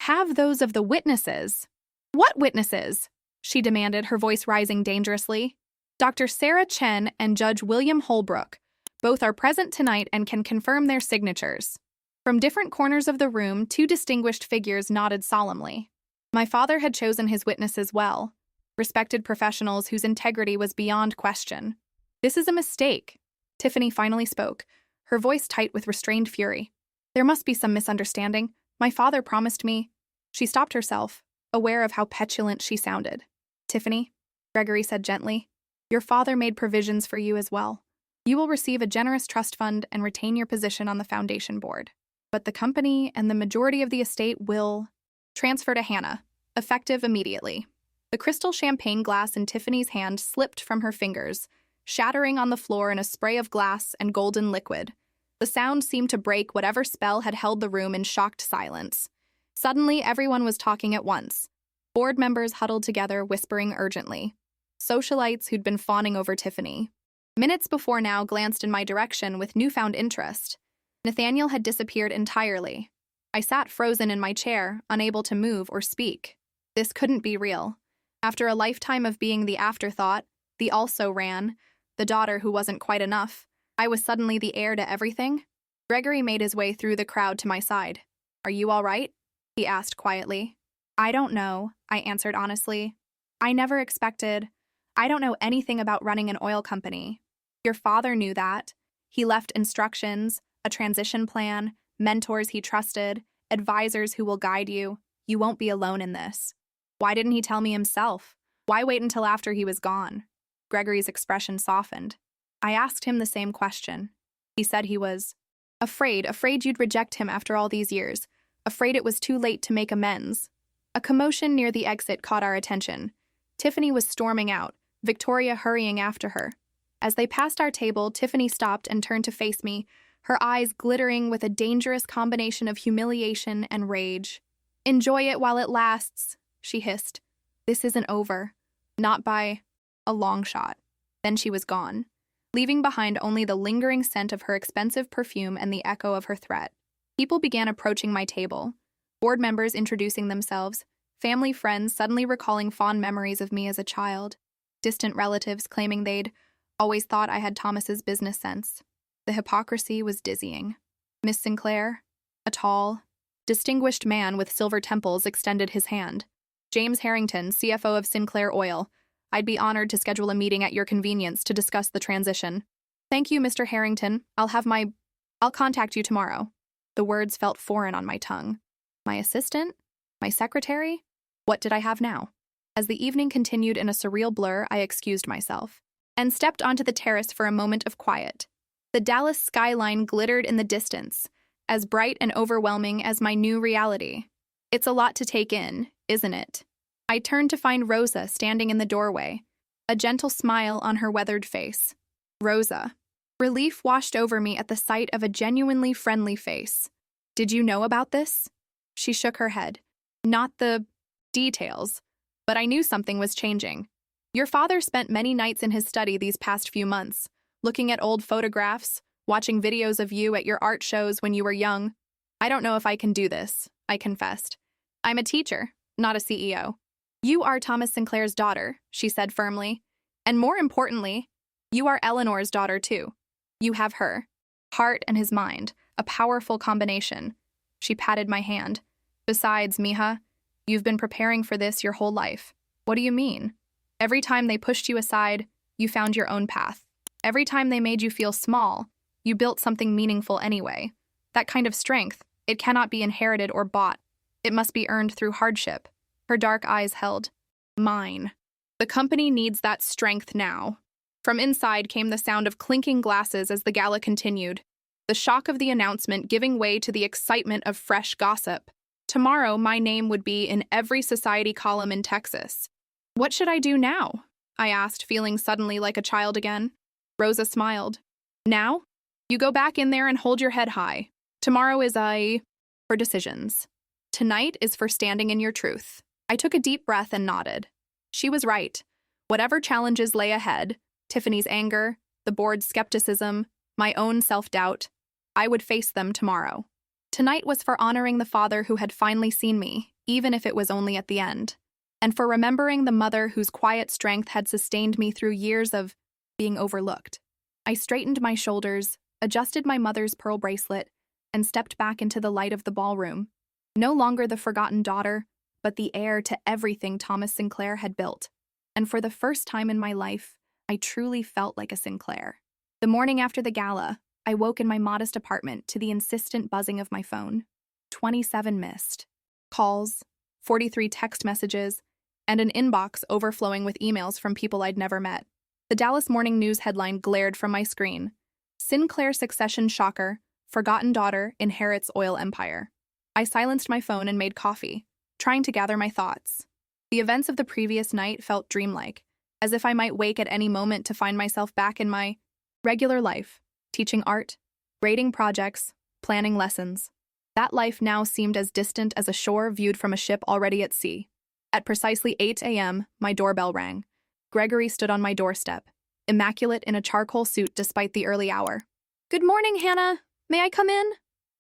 [SPEAKER 1] have those of the witnesses." "What witnesses?" she demanded, her voice rising dangerously. "Dr. Sarah Chen and Judge William Holbrook. Both are present tonight and can confirm their signatures." From different corners of the room, two distinguished figures nodded solemnly. My father had chosen his witnesses well, respected professionals whose integrity was beyond question. "This is a mistake," Tiffany finally spoke, her voice tight with restrained fury. "There must be some misunderstanding. My father promised me—" She stopped herself, aware of how petulant she sounded. "Tiffany," Gregory said gently, "your father made provisions for you as well. You will receive a generous trust fund and retain your position on the foundation board. But the company and the majority of the estate will transfer to Hannah, effective immediately." The crystal champagne glass in Tiffany's hand slipped from her fingers, shattering on the floor in a spray of glass and golden liquid. The sound seemed to break whatever spell had held the room in shocked silence. Suddenly, everyone was talking at once. Board members huddled together, whispering urgently. Socialites who'd been fawning over Tiffany minutes before now glanced in my direction with newfound interest. Nathaniel had disappeared entirely. I sat frozen in my chair, unable to move or speak. This couldn't be real. After a lifetime of being the afterthought, the also-ran, the daughter who wasn't quite enough, I was suddenly the heir to everything? Gregory made his way through the crowd to my side. "Are you all right?" he asked quietly. "I don't know," I answered honestly. "I never expected. I don't know anything about running an oil company. Your father knew that. He left instructions, a transition plan, mentors he trusted, advisors who will guide you. You won't be alone in this." "Why didn't he tell me himself? Why wait until after he was gone?" Gregory's expression softened. I asked him the same question. He said he was afraid you'd reject him after all these years, afraid it was too late to make amends. A commotion near the exit caught our attention. Tiffany was storming out, Victoria hurrying after her. As they passed our table, Tiffany stopped and turned to face me, her eyes glittering with a dangerous combination of humiliation and rage. "Enjoy it while it lasts," she hissed. "This isn't over. Not by a long shot." Then she was gone, leaving behind only the lingering scent of her expensive perfume and the echo of her threat. People began approaching my table, board members introducing themselves, family friends suddenly recalling fond memories of me as a child, distant relatives claiming they'd always thought I had Thomas's business sense. The hypocrisy was dizzying. Miss Sinclair, a tall, distinguished man with silver temples, extended his hand. "James Harrington, CFO of Sinclair Oil. I'd be honored to schedule a meeting at your convenience to discuss the transition." "Thank you, Mr. Harrington. I'll contact you tomorrow." The words felt foreign on my tongue. My assistant? My secretary? What did I have now? As the evening continued in a surreal blur, I excused myself and stepped onto the terrace for a moment of quiet. The Dallas skyline glittered in the distance, as bright and overwhelming as my new reality. It's a lot to take in, isn't it? I turned to find Rosa standing in the doorway, a gentle smile on her weathered face. Rosa. Relief washed over me at the sight of a genuinely friendly face. "Did you know about this?" She shook her head. "Not the details, but I knew something was changing. Your father spent many nights in his study these past few months, looking at old photographs, watching videos of you at your art shows when you were young. I don't know if I can do this," I confessed. "I'm a teacher, not a CEO. You are Thomas Sinclair's daughter," she said firmly. "And more importantly, you are Eleanor's daughter too. You have her heart and his mind, a powerful combination." She patted my hand. "Besides, Mija, you've been preparing for this your whole life." "What do you mean?" "Every time they pushed you aside, you found your own path. Every time they made you feel small, you built something meaningful anyway. That kind of strength, it cannot be inherited or bought. It must be earned through hardship." Her dark eyes held mine. "The company needs that strength now." From inside came the sound of clinking glasses as the gala continued, the shock of the announcement giving way to the excitement of fresh gossip. Tomorrow, my name would be in every society column in Texas. What should I do now? I asked, feeling suddenly like a child again. Rosa smiled. Now? You go back in there and hold your head high. Tomorrow is for decisions. Tonight is for standing in your truth. I took a deep breath and nodded. She was right. Whatever challenges lay ahead, Tiffany's anger, the board's skepticism, my own self-doubt, I would face them tomorrow. Tonight was for honoring the father who had finally seen me, even if it was only at the end, and for remembering the mother whose quiet strength had sustained me through years of being overlooked. I straightened my shoulders, adjusted my mother's pearl bracelet, and stepped back into the light of the ballroom. No longer the forgotten daughter, but the heir to everything Thomas Sinclair had built. And for the first time in my life, I truly felt like a Sinclair. The morning after the gala, I woke in my modest apartment to the insistent buzzing of my phone. 27 missed calls, 43 text messages, and an inbox overflowing with emails from people I'd never met. The Dallas Morning News headline glared from my screen. Sinclair succession shocker, forgotten daughter inherits oil empire. I silenced my phone and made coffee, trying to gather my thoughts. The events of the previous night felt dreamlike, as if I might wake at any moment to find myself back in my regular life, teaching art, grading projects, planning lessons. That life now seemed as distant as a shore viewed from a ship already at sea. At precisely 8 a.m., my doorbell rang. Gregory stood on my doorstep, immaculate in a charcoal suit despite the early hour. "Good morning, Hannah. May I come in?"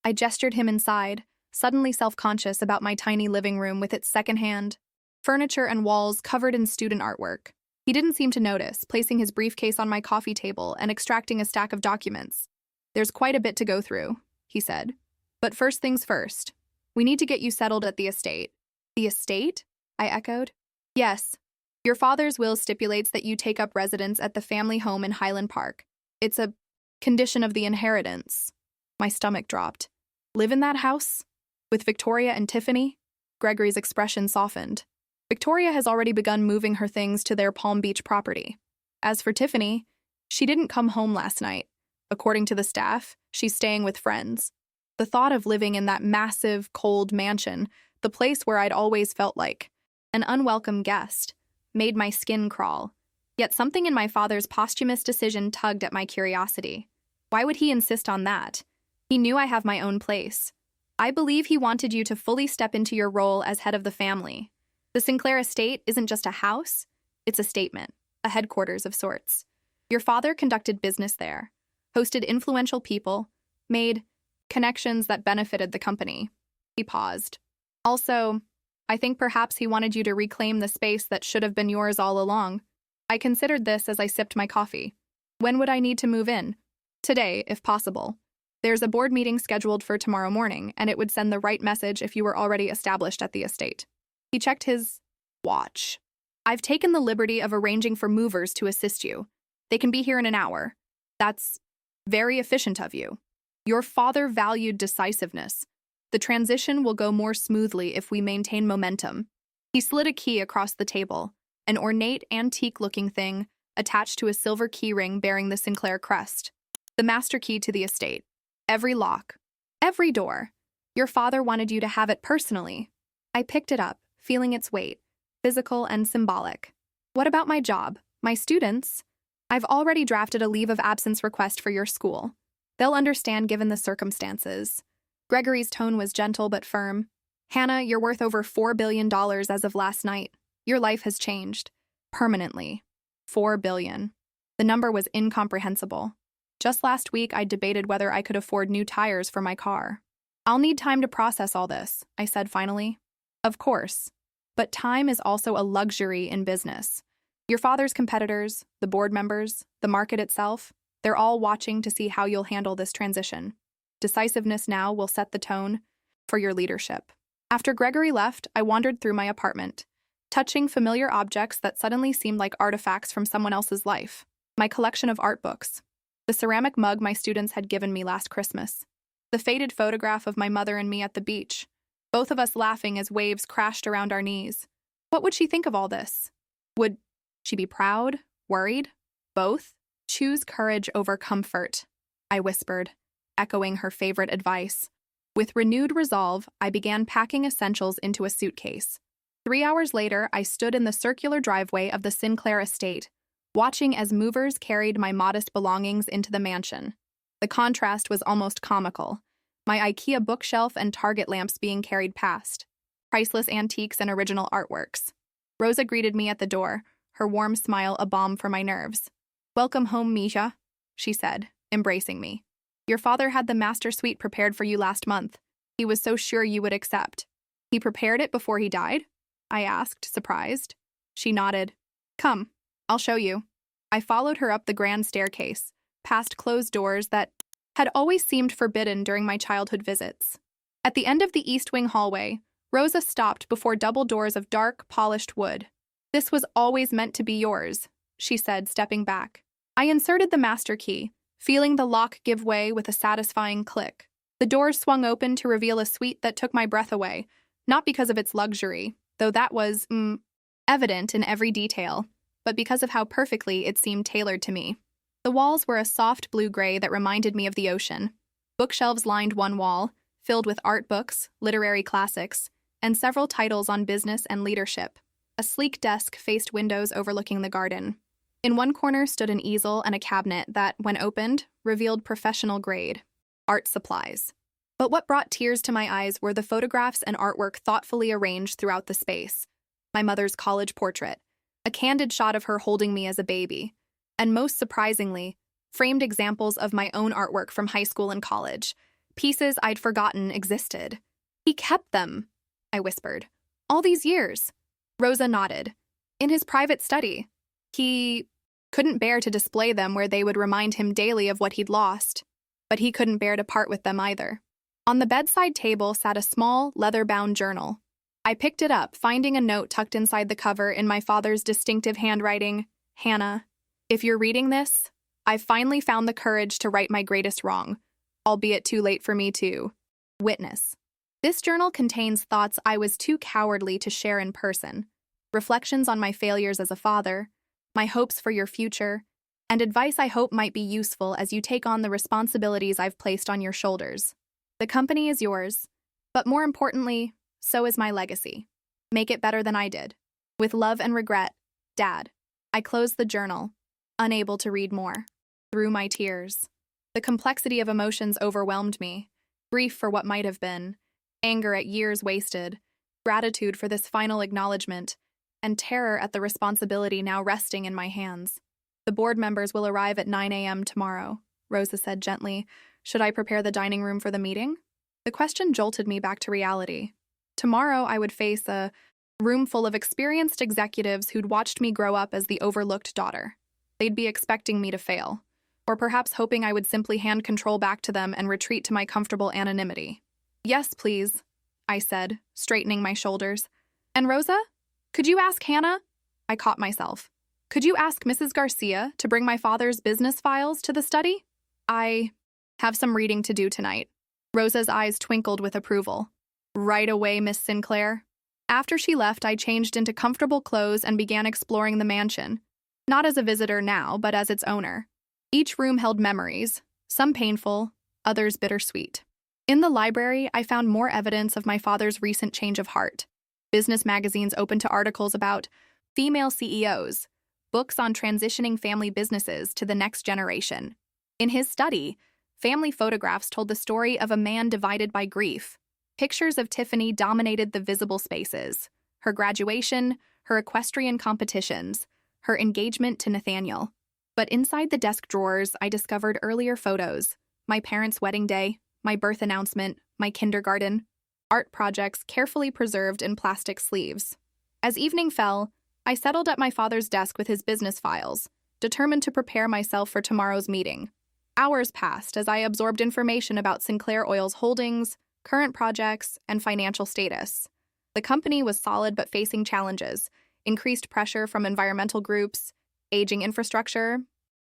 [SPEAKER 1] I gestured him inside, suddenly self-conscious about my tiny living room with its secondhand furniture and walls covered in student artwork. He didn't seem to notice, placing his briefcase on my coffee table and extracting a stack of documents. "There's quite a bit to go through," he said. "But first things first. We need to get you settled at the estate." "The estate?" I echoed. "Yes. Your father's will stipulates that you take up residence at the family home in Highland Park. It's a condition of the inheritance." My stomach dropped. "Live in that house? With Victoria and Tiffany?" Gregory's expression softened. "Victoria has already begun moving her things to their Palm Beach property. As for Tiffany, she didn't come home last night. According to the staff, she's staying with friends." The thought of living in that massive, cold mansion, the place where I'd always felt like an unwelcome guest, made my skin crawl. Yet something in my father's posthumous decision tugged at my curiosity. Why would he insist on that? He knew I have my own place. "I believe he wanted you to fully step into your role as head of the family. The Sinclair estate isn't just a house, it's a statement, a headquarters of sorts. Your father conducted business there, hosted influential people, made connections that benefited the company." He paused. "Also, I think perhaps he wanted you to reclaim the space that should have been yours all along." I considered this as I sipped my coffee. "When would I need to move in?" "Today, if possible. There's a board meeting scheduled for tomorrow morning, and it would send the right message if you were already established at the estate." He checked his watch. "I've taken the liberty of arranging for movers to assist you. They can be here in an hour. That's very efficient of you. Your father valued decisiveness. The transition will go more smoothly if we maintain momentum." He slid a key across the table, an ornate, antique-looking thing attached to a silver keyring bearing the Sinclair crest. "The master key to the estate. Every lock, every door. Your father wanted you to have it personally." I picked it up, feeling its weight, physical and symbolic. "What about my job, my students?" "I've already drafted a leave of absence request for your school. They'll understand given the circumstances." Gregory's tone was gentle but firm. "Hannah, you're worth over $4 billion as of last night. Your life has changed. Permanently. $4 billion. The number was incomprehensible. Just last week, I debated whether I could afford new tires for my car. "I'll need time to process all this," I said finally. "Of course. But time is also a luxury in business. Your father's competitors, the board members, the market itself, they're all watching to see how you'll handle this transition. Decisiveness now will set the tone for your leadership." After Gregory left, I wandered through my apartment, touching familiar objects that suddenly seemed like artifacts from someone else's life. My collection of art books, the ceramic mug my students had given me last Christmas, the faded photograph of my mother and me at the beach, both of us laughing as waves crashed around our knees. What would she think of all this? Would she be proud, worried, both? "Choose courage over comfort," I whispered, echoing her favorite advice. With renewed resolve, I began packing essentials into a suitcase. 3 hours later, I stood in the circular driveway of the Sinclair estate, watching as movers carried my modest belongings into the mansion. The contrast was almost comical. My IKEA bookshelf and Target lamps being carried past, priceless antiques and original artworks. Rosa greeted me at the door, her warm smile a balm for my nerves. "Welcome home, Misha," she said, embracing me. "Your father had the master suite prepared for you last month. He was so sure you would accept." "He prepared it before he died?" I asked, surprised. She nodded. "Come, I'll show you." I followed her up the grand staircase, past closed doors that had always seemed forbidden during my childhood visits. At the end of the east wing hallway, Rosa stopped before double doors of dark, polished wood. "This was always meant to be yours," she said, stepping back. I inserted the master key, feeling the lock give way with a satisfying click. The doors swung open to reveal a suite that took my breath away, not because of its luxury, though that was, evident in every detail, but because of how perfectly it seemed tailored to me. The walls were a soft blue-gray that reminded me of the ocean. Bookshelves lined one wall, filled with art books, literary classics, and several titles on business and leadership. A sleek desk faced windows overlooking the garden. In one corner stood an easel and a cabinet that, when opened, revealed professional-grade art supplies. But what brought tears to my eyes were the photographs and artwork thoughtfully arranged throughout the space. My mother's college portrait, a candid shot of her holding me as a baby, and most surprisingly, framed examples of my own artwork from high school and college, pieces I'd forgotten existed. "He kept them," I whispered. "All these years." Rosa nodded. "In his private study. He couldn't bear to display them where they would remind him daily of what he'd lost, but he couldn't bear to part with them either." On the bedside table sat a small, leather-bound journal. I picked it up, finding a note tucked inside the cover in my father's distinctive handwriting. "Hannah, if you're reading this, I've finally found the courage to right my greatest wrong, albeit too late for me to witness." This journal contains thoughts I was too cowardly to share in person, reflections on my failures as a father, my hopes for your future, and advice I hope might be useful as you take on the responsibilities I've placed on your shoulders. The company is yours, but more importantly, so is my legacy. Make it better than I did. With love and regret, Dad. I closed the journal, unable to read more. Through my tears. The complexity of emotions overwhelmed me. Grief for what might have been, anger at years wasted, gratitude for this final acknowledgement, and terror at the responsibility now resting in my hands. "The board members will arrive at 9 a.m. tomorrow," Rosa said gently. "Should I prepare the dining room for the meeting?" The question jolted me back to reality. Tomorrow I would face a room full of experienced executives who'd watched me grow up as the overlooked daughter. They'd be expecting me to fail, or perhaps hoping I would simply hand control back to them and retreat to my comfortable anonymity. "Yes, please," I said, straightening my shoulders. "And Rosa, could you ask Hannah?" I caught myself. "Could you ask Mrs. Garcia to bring my father's business files to the study? I have some reading to do tonight." Rosa's eyes twinkled with approval. "Right away, Miss Sinclair." After she left, I changed into comfortable clothes and began exploring the mansion. Not as a visitor now, but as its owner. Each room held memories, some painful, others bittersweet. In the library, I found more evidence of my father's recent change of heart. Business magazines open to articles about female CEOs, books on transitioning family businesses to the next generation. In his study, family photographs told the story of a man divided by grief. Pictures of Tiffany dominated the visible spaces. Her graduation, her equestrian competitions, her engagement to Nathaniel. But inside the desk drawers, I discovered earlier photos. My parents' wedding day, my birth announcement, my kindergarten. Art projects carefully preserved in plastic sleeves. As evening fell, I settled at my father's desk with his business files, determined to prepare myself for tomorrow's meeting. Hours passed as I absorbed information about Sinclair Oil's holdings, current projects, and financial status. The company was solid but facing challenges, increased pressure from environmental groups, aging infrastructure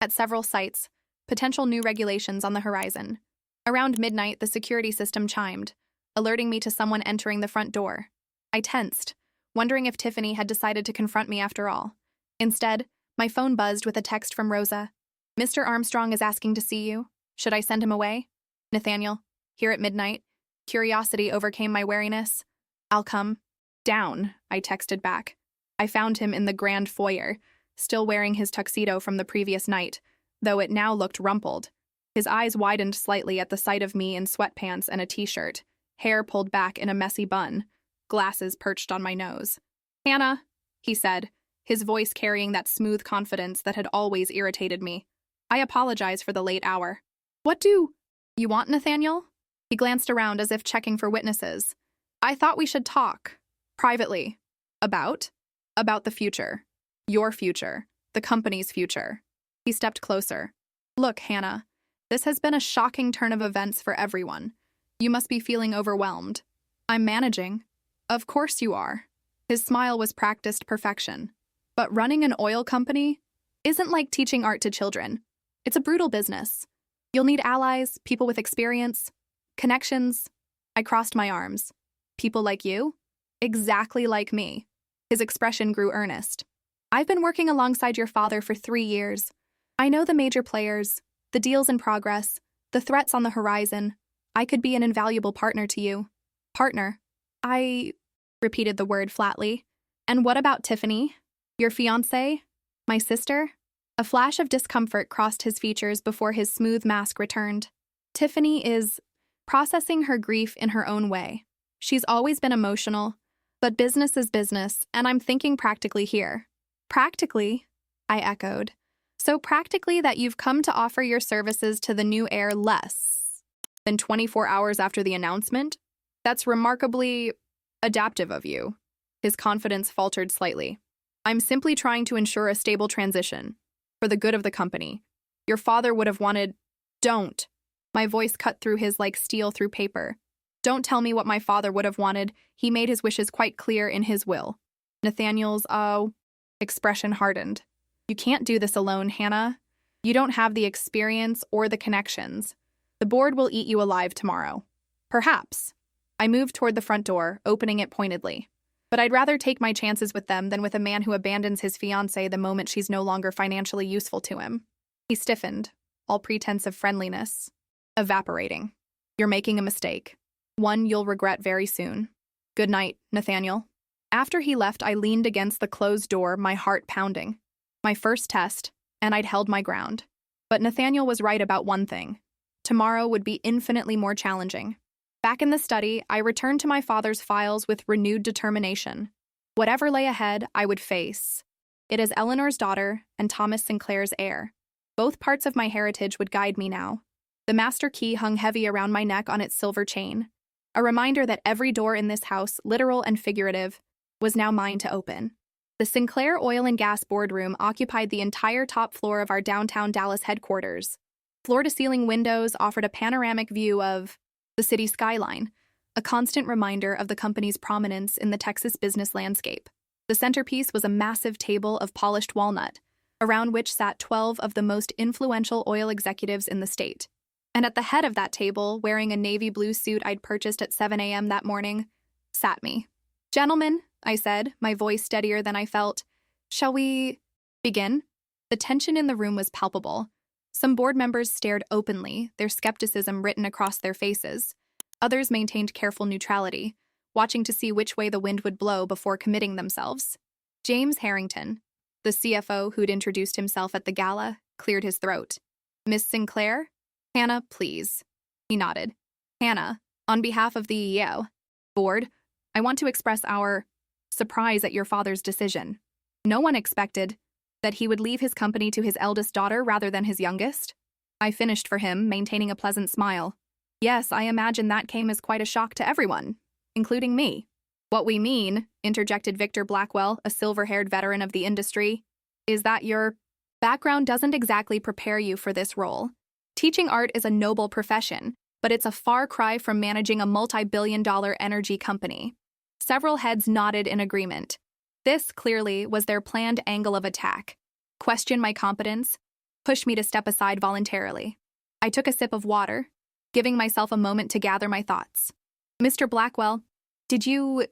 [SPEAKER 1] at several sites, potential new regulations on the horizon. Around midnight, the security system chimed, alerting me to someone entering the front door. I tensed, wondering if Tiffany had decided to confront me after all. Instead, my phone buzzed with a text from Rosa. "Mr. Armstrong is asking to see you. Should I send him away?" "Nathaniel, here at midnight. Curiosity overcame my wariness. I'll come." Down, I texted back. I found him in the grand foyer, still wearing his tuxedo from the previous night, though it now looked rumpled. His eyes widened slightly at the sight of me in sweatpants and a t-shirt, hair pulled back in a messy bun, glasses perched on my nose. "Hannah," he said, his voice carrying that smooth confidence that had always irritated me. "I apologize for the late hour." "What do you want, Nathaniel?" He glanced around as if checking for witnesses. "I thought we should talk. Privately. About? About the future. Your future. The company's future." He stepped closer. "Look, Hannah, this has been a shocking turn of events for everyone. You must be feeling overwhelmed. I'm managing." "Of course you are." His smile was practiced perfection. "But running an oil company isn't like teaching art to children. It's a brutal business. You'll need allies, people with experience, connections." I crossed my arms. "People like you?" "Exactly like me." His expression grew earnest. "I've been working alongside your father for 3 years. I know the major players, the deals in progress, the threats on the horizon. I could be an invaluable partner to you." "Partner?" I repeated the word flatly. "And what about Tiffany? Your fiancé? My sister?" A flash of discomfort crossed his features before his smooth mask returned. "Tiffany is processing her grief in her own way. She's always been emotional, but business is business, and I'm thinking practically here." "Practically?" I echoed. "So practically that you've come to offer your services to the new heir less than 24 hours after the announcement? That's remarkably adaptive of you." His confidence faltered slightly. "I'm simply trying to ensure a stable transition, for the good of the company. Your father would have wanted—" "Don't." My voice cut through his like steel through paper. "Don't tell me what my father would have wanted. He made his wishes quite clear in his will." Nathaniel's, expression hardened. "You can't do this alone, Hannah. You don't have the experience or the connections. The board will eat you alive tomorrow." "Perhaps." I moved toward the front door, opening it pointedly. "But I'd rather take my chances with them than with a man who abandons his fiancée the moment she's no longer financially useful to him." He stiffened, all pretense of friendliness evaporating. "You're making a mistake. One you'll regret very soon. Good night, Nathaniel." After he left, I leaned against the closed door, my heart pounding. My first test, and I'd held my ground. But Nathaniel was right about one thing. Tomorrow would be infinitely more challenging. Back in the study, I returned to my father's files with renewed determination. Whatever lay ahead, I would face it as Eleanor's daughter and Thomas Sinclair's heir. Both parts of my heritage would guide me now. The master key hung heavy around my neck on its silver chain, a reminder that every door in this house, literal and figurative, was now mine to open. The Sinclair Oil and Gas boardroom occupied the entire top floor of our downtown Dallas headquarters. Floor-to-ceiling windows offered a panoramic view of the city skyline, a constant reminder of the company's prominence in the Texas business landscape. The centerpiece was a massive table of polished walnut, around which sat 12 of the most influential oil executives in the state. And at the head of that table, wearing a navy blue suit I'd purchased at 7 a.m. that morning, sat me. "Gentlemen," I said, my voice steadier than I felt, "shall we begin?" The tension in the room was palpable. Some board members stared openly, their skepticism written across their faces. Others maintained careful neutrality, watching to see which way the wind would blow before committing themselves. James Harrington, the CFO who'd introduced himself at the gala, cleared his throat. "Miss Sinclair?" "Hannah, please." He nodded. "Hannah, on behalf of the board, I want to express our surprise at your father's decision. No one expected that he would leave his company to his eldest daughter rather than his youngest." I finished for him, maintaining a pleasant smile. "Yes, I imagine that came as quite a shock to everyone, including me." "What we mean," interjected Victor Blackwell, a silver-haired veteran of the industry, "is that your background doesn't exactly prepare you for this role. Teaching art is a noble profession, but it's a far cry from managing a multi-billion-dollar energy company." Several heads nodded in agreement. This, clearly, was their planned angle of attack. Question my competence, push me to step aside voluntarily. I took a sip of water, giving myself a moment to gather my thoughts. "Mr. Blackwell, did you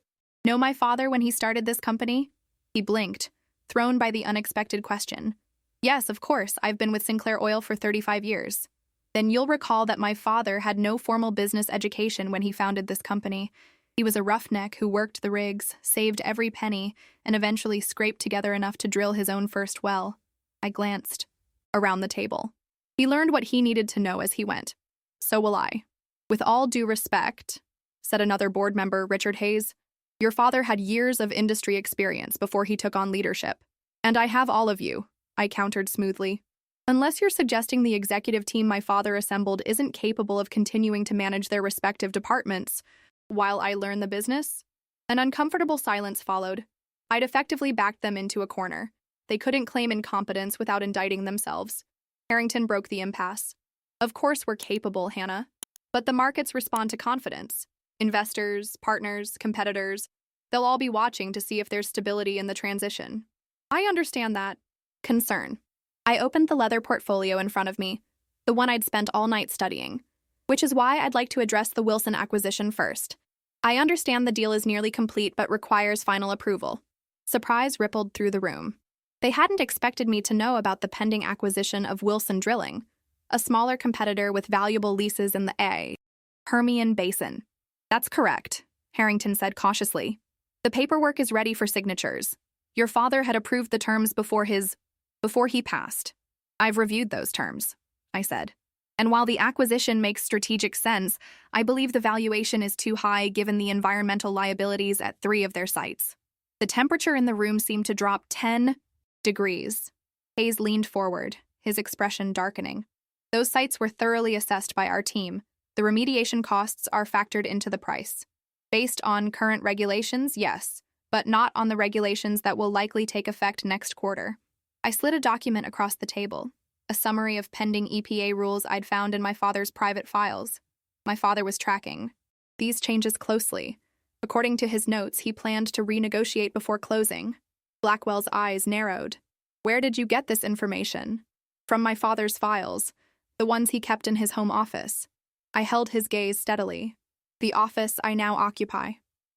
[SPEAKER 1] know my father when he started this company?" He blinked, thrown by the unexpected question. "Yes, of course, I've been with Sinclair Oil for 35 years. "Then you'll recall that my father had no formal business education when he founded this company. He was a roughneck who worked the rigs, saved every penny, and eventually scraped together enough to drill his own first well. I glanced around the table. He learned what he needed to know as he went. So will I. With all due respect, said another board member, Richard Hayes, your father had years of industry experience before he took on leadership. And I have all of you, I countered smoothly. Unless you're suggesting the executive team my father assembled isn't capable of continuing to manage their respective departments while I learn the business? An uncomfortable silence followed. I'd effectively backed them into a corner. They couldn't claim incompetence without indicting themselves. Harrington broke the impasse. Of course we're capable, Hannah. But the markets respond to confidence. Investors, partners, competitors, they'll all be watching to see if there's stability in the transition. I understand that. Concern. I opened the leather portfolio in front of me, the one I'd spent all night studying, which is why I'd like to address the Wilson acquisition first. I understand the deal is nearly complete but requires final approval. Surprise rippled through the room. They hadn't expected me to know about the pending acquisition of Wilson Drilling, a smaller competitor with valuable leases in the Permian Basin. That's correct, Harrington said cautiously. The paperwork is ready for signatures. Your father had approved the terms before he passed. I've reviewed those terms, I said. And while the acquisition makes strategic sense, I believe the valuation is too high given the environmental liabilities at 3 of their sites. The temperature in the room seemed to drop 10 degrees. Hayes leaned forward, his expression darkening. Those sites were thoroughly assessed by our team. The remediation costs are factored into the price. Based on current regulations, yes, but not on the regulations that will likely take effect next quarter. I slid a document across the table, a summary of pending EPA rules I'd found in my father's private files. My father was tracking these changes closely. According to his notes, he planned to renegotiate before closing. Blackwell's eyes narrowed. Where did you get this information? From my father's files, the ones he kept in his home office. I held his gaze steadily. The office I now occupy.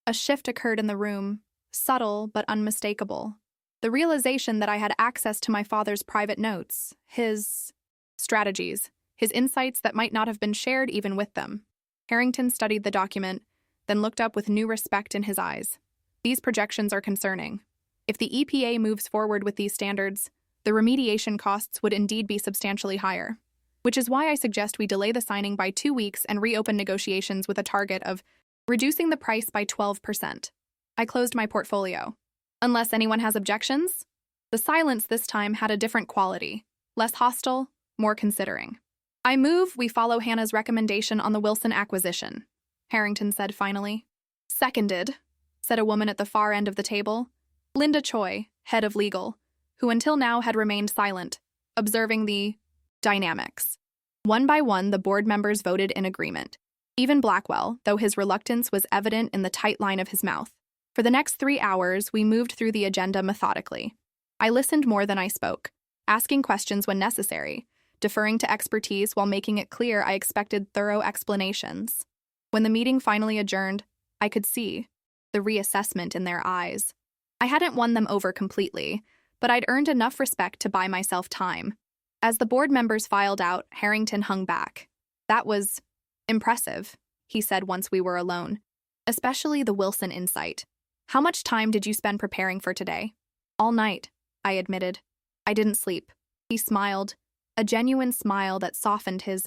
[SPEAKER 1] A shift occurred in the room, subtle but unmistakable. The realization that I had access to my father's private notes, his strategies, his insights that might not have been shared even with them. Harrington studied the document, then looked up with new respect in his eyes. These projections are concerning. If the EPA moves forward with these standards, the remediation costs would indeed be substantially higher, which is why I suggest we delay the signing by 2 weeks and reopen negotiations with a target of reducing the price by 12%. I closed my portfolio. Unless anyone has objections? The silence this time had a different quality, less hostile, more considering. I move we follow Hannah's recommendation on the Wilson acquisition, Harrington said finally. Seconded, said a woman at the far end of the table, Linda Choi, head of legal, who until now had remained silent, observing the dynamics. One by one, the board members voted in agreement. Even Blackwell, though his reluctance was evident in the tight line of his mouth. For the next 3 hours, we moved through the agenda methodically. I listened more than I spoke, asking questions when necessary, deferring to expertise while making it clear I expected thorough explanations. When the meeting finally adjourned, I could see the reassessment in their eyes. I hadn't won them over completely, but I'd earned enough respect to buy myself time. As the board members filed out, Harrington hung back. That was impressive, he said once we were alone. Especially the Wilson insight. How much time did you spend preparing for today? All night, I admitted. I didn't sleep. He smiled, a genuine smile that softened his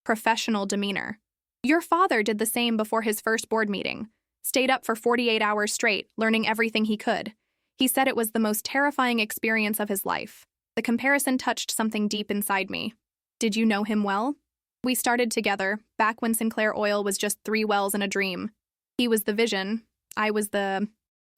[SPEAKER 1] professional demeanor. Your father did the same before his first board meeting. Stayed up for 48 hours straight, learning everything he could. He said it was the most terrifying experience of his life. The comparison touched something deep inside me. Did you know him well? We started together, back when Sinclair Oil was just 3 wells and a dream. He was the vision. I was the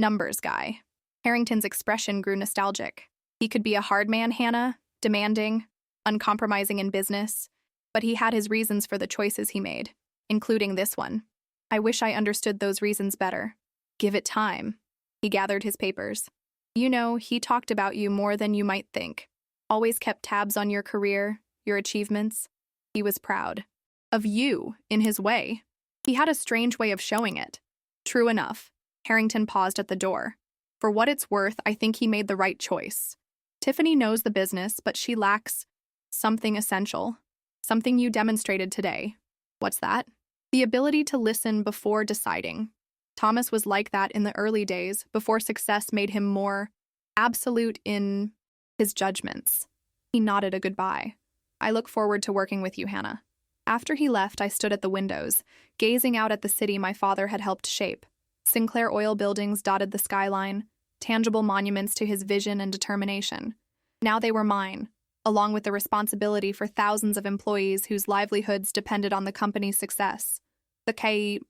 [SPEAKER 1] numbers guy. Harrington's expression grew nostalgic. He could be a hard man, Hannah, demanding, uncompromising in business, but he had his reasons for the choices he made, including this one. I wish I understood those reasons better. Give it time. He gathered his papers. You know, he talked about you more than you might think. Always kept tabs on your career, your achievements. He was proud. Of you, in his way. He had a strange way of showing it. True enough. Harrington paused at the door. For what it's worth, I think he made the right choice. Tiffany knows the business, but she lacks something essential. Something you demonstrated today. What's that? The ability to listen before deciding. Thomas was like that in the early days, before success made him more absolute in his judgments. He nodded a goodbye. I look forward to working with you, Hannah. After he left, I stood at the windows, gazing out at the city my father had helped shape. Sinclair oil buildings dotted the skyline, tangible monuments to his vision and determination. Now they were mine, along with the responsibility for thousands of employees whose livelihoods depended on the company's success. The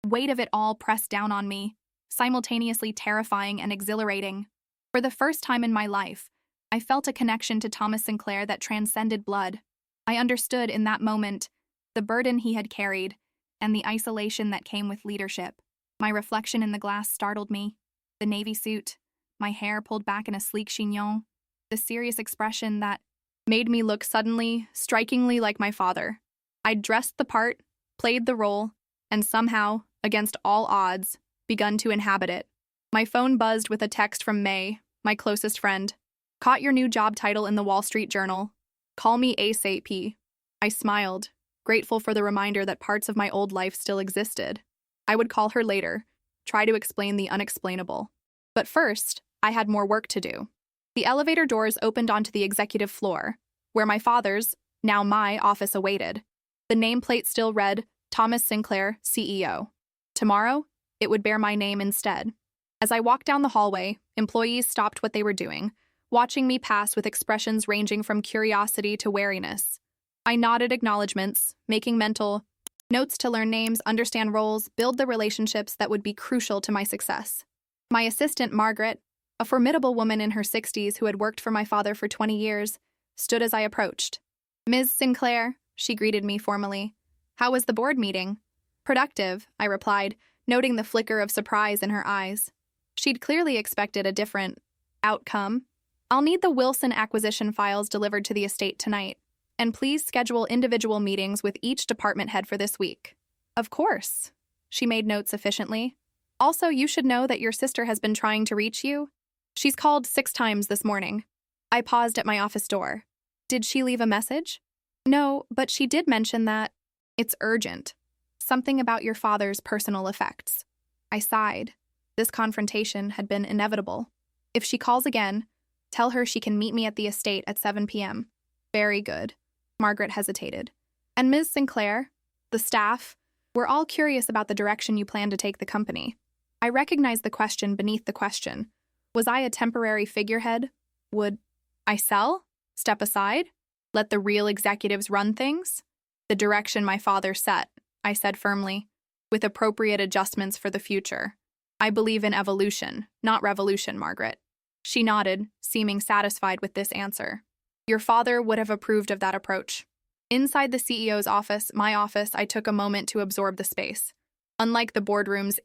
[SPEAKER 1] weight of it all pressed down on me, simultaneously terrifying and exhilarating. For the first time in my life, I felt a connection to Thomas Sinclair that transcended blood. I understood in that moment the burden he had carried and the isolation that came with leadership. My reflection in the glass startled me. The navy suit, my hair pulled back in a sleek chignon, the serious expression that made me look suddenly, strikingly like my father. I'd dressed the part, played the role, and somehow, against all odds, begun to inhabit it. My phone buzzed with a text from May, my closest friend. Caught your new job title in the Wall Street Journal. Call me ASAP. I smiled, grateful for the reminder that parts of my old life still existed. I would call her later, try to explain the unexplainable. But first, I had more work to do. The elevator doors opened onto the executive floor, where my father's, now my, office awaited. The nameplate still read, Thomas Sinclair, CEO. Tomorrow, it would bear my name instead. As I walked down the hallway, employees stopped what they were doing, watching me pass with expressions ranging from curiosity to wariness. I nodded acknowledgments, making mental notes to learn names, understand roles, build the relationships that would be crucial to my success. My assistant, Margaret, a formidable woman in her 60s who had worked for my father for 20 years, stood as I approached. Ms. Sinclair, she greeted me formally. How was the board meeting? Productive, I replied, noting the flicker of surprise in her eyes. She'd clearly expected a different outcome. I'll need the Wilson acquisition files delivered to the estate tonight, and please schedule individual meetings with each department head for this week. Of course, she made notes efficiently. Also, you should know that your sister has been trying to reach you. She's called 6 times this morning. I paused at my office door. Did she leave a message? No, but she did mention that it's urgent. Something about your father's personal effects. I sighed. This confrontation had been inevitable. If she calls again, tell her she can meet me at the estate at 7 p.m. Very good. Margaret hesitated. And Ms. Sinclair, the staff, we're all curious about the direction you plan to take the company. I recognized the question beneath the question. Was I a temporary figurehead? Would I sell? Step aside? Let the real executives run things? The direction my father set, I said firmly, with appropriate adjustments for the future. I believe in evolution, not revolution, Margaret. She nodded, seeming satisfied with this answer. Your father would have approved of that approach. Inside the CEO's office, my office, I took a moment to absorb the space. Unlike the boardroom's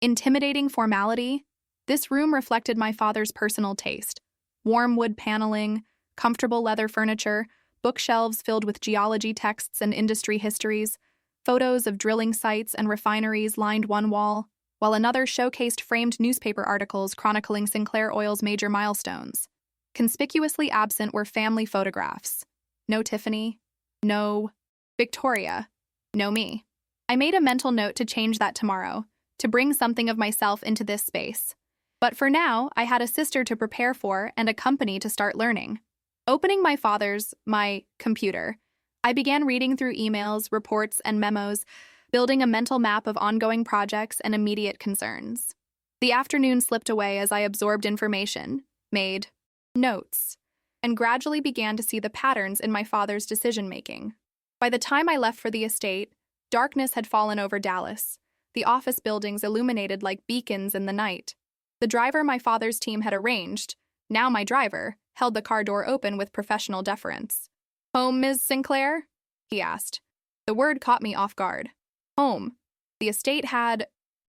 [SPEAKER 1] intimidating formality, this room reflected my father's personal taste. Warm wood paneling, comfortable leather furniture, bookshelves filled with geology texts and industry histories, photos of drilling sites and refineries lined one wall, while another showcased framed newspaper articles chronicling Sinclair Oil's major milestones. Conspicuously absent were family photographs. No Tiffany, no Victoria, no me. I made a mental note to change that tomorrow, to bring something of myself into this space. But for now, I had a sister to prepare for and a company to start learning. Opening my computer, I began reading through emails, reports, and memos, building a mental map of ongoing projects and immediate concerns. The afternoon slipped away as I absorbed information, made notes, and gradually began to see the patterns in my father's decision-making. By the time I left for the estate, darkness had fallen over Dallas, the office buildings illuminated like beacons in the night. The driver my father's team had arranged, now my driver, held the car door open with professional deference. Home, Ms. Sinclair? He asked. The word caught me off guard. Home. The estate had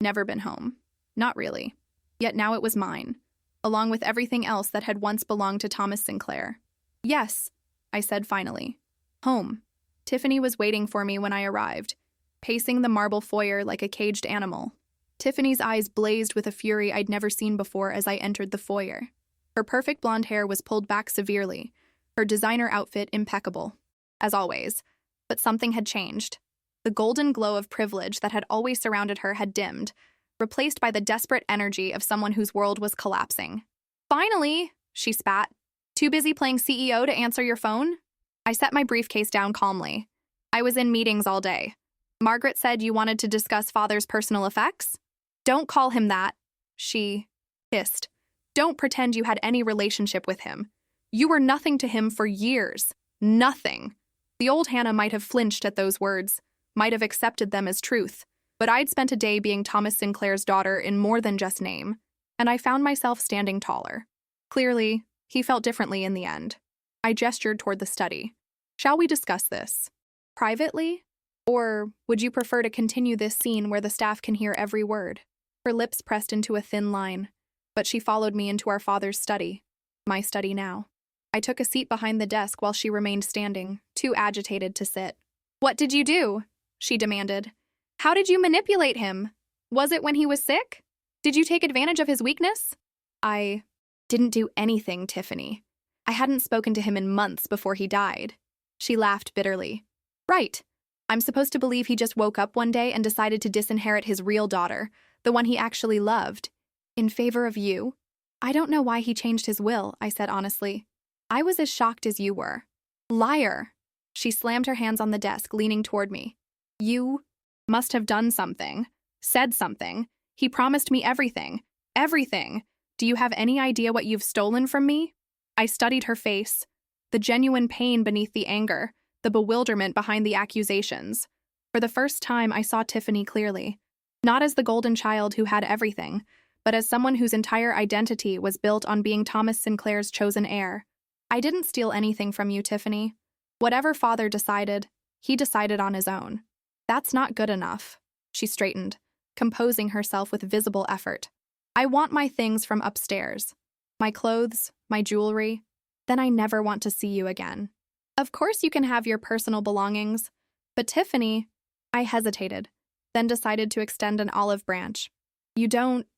[SPEAKER 1] never been home. Not really. Yet now it was mine, along with everything else that had once belonged to Thomas Sinclair. Yes, I said finally. Home. Tiffany was waiting for me when I arrived, pacing the marble foyer like a caged animal. Tiffany's eyes blazed with a fury I'd never seen before as I entered the foyer. Her perfect blonde hair was pulled back severely, her designer outfit impeccable, as always, but something had changed. The golden glow of privilege that had always surrounded her had dimmed, replaced by the desperate energy of someone whose world was collapsing. "Finally," she spat. "Too busy playing CEO to answer your phone?" I set my briefcase down calmly. "I was in meetings all day. Margaret said you wanted to discuss father's personal effects?" "Don't call him that," she hissed. "Don't pretend you had any relationship with him. You were nothing to him for years. Nothing." The old Hannah might have flinched at those words, might have accepted them as truth, but I'd spent a day being Thomas Sinclair's daughter in more than just name, and I found myself standing taller. Clearly, he felt differently in the end. I gestured toward the study. "Shall we discuss this privately? Or would you prefer to continue this scene where the staff can hear every word?" Her lips pressed into a thin line, but she followed me into our father's study, my study now. I took a seat behind the desk while she remained standing, too agitated to sit. "What did you do?" she demanded. "How did you manipulate him? Was it when he was sick? Did you take advantage of his weakness?" "I didn't do anything, Tiffany. I hadn't spoken to him in months before he died." She laughed bitterly. "Right. I'm supposed to believe he just woke up one day and decided to disinherit his real daughter, the one he actually loved, in favor of you? I don't know why he changed his will," I said honestly. "I was as shocked as you were." "Liar." She slammed her hands on the desk, leaning toward me. "You must have done something, said something. He promised me everything. Everything. Do you have any idea what you've stolen from me?" I studied her face, the genuine pain beneath the anger, the bewilderment behind the accusations. For the first time, I saw Tiffany clearly. Not as the golden child who had everything, but as someone whose entire identity was built on being Thomas Sinclair's chosen heir. "I didn't steal anything from you, Tiffany. Whatever father decided, he decided on his own. That's not good enough." She straightened, composing herself with visible effort. "I want my things from upstairs. My clothes, my jewelry. Then I never want to see you again. Of course you can have your personal belongings, but Tiffany..." I hesitated, then decided to extend an olive branch. "You don't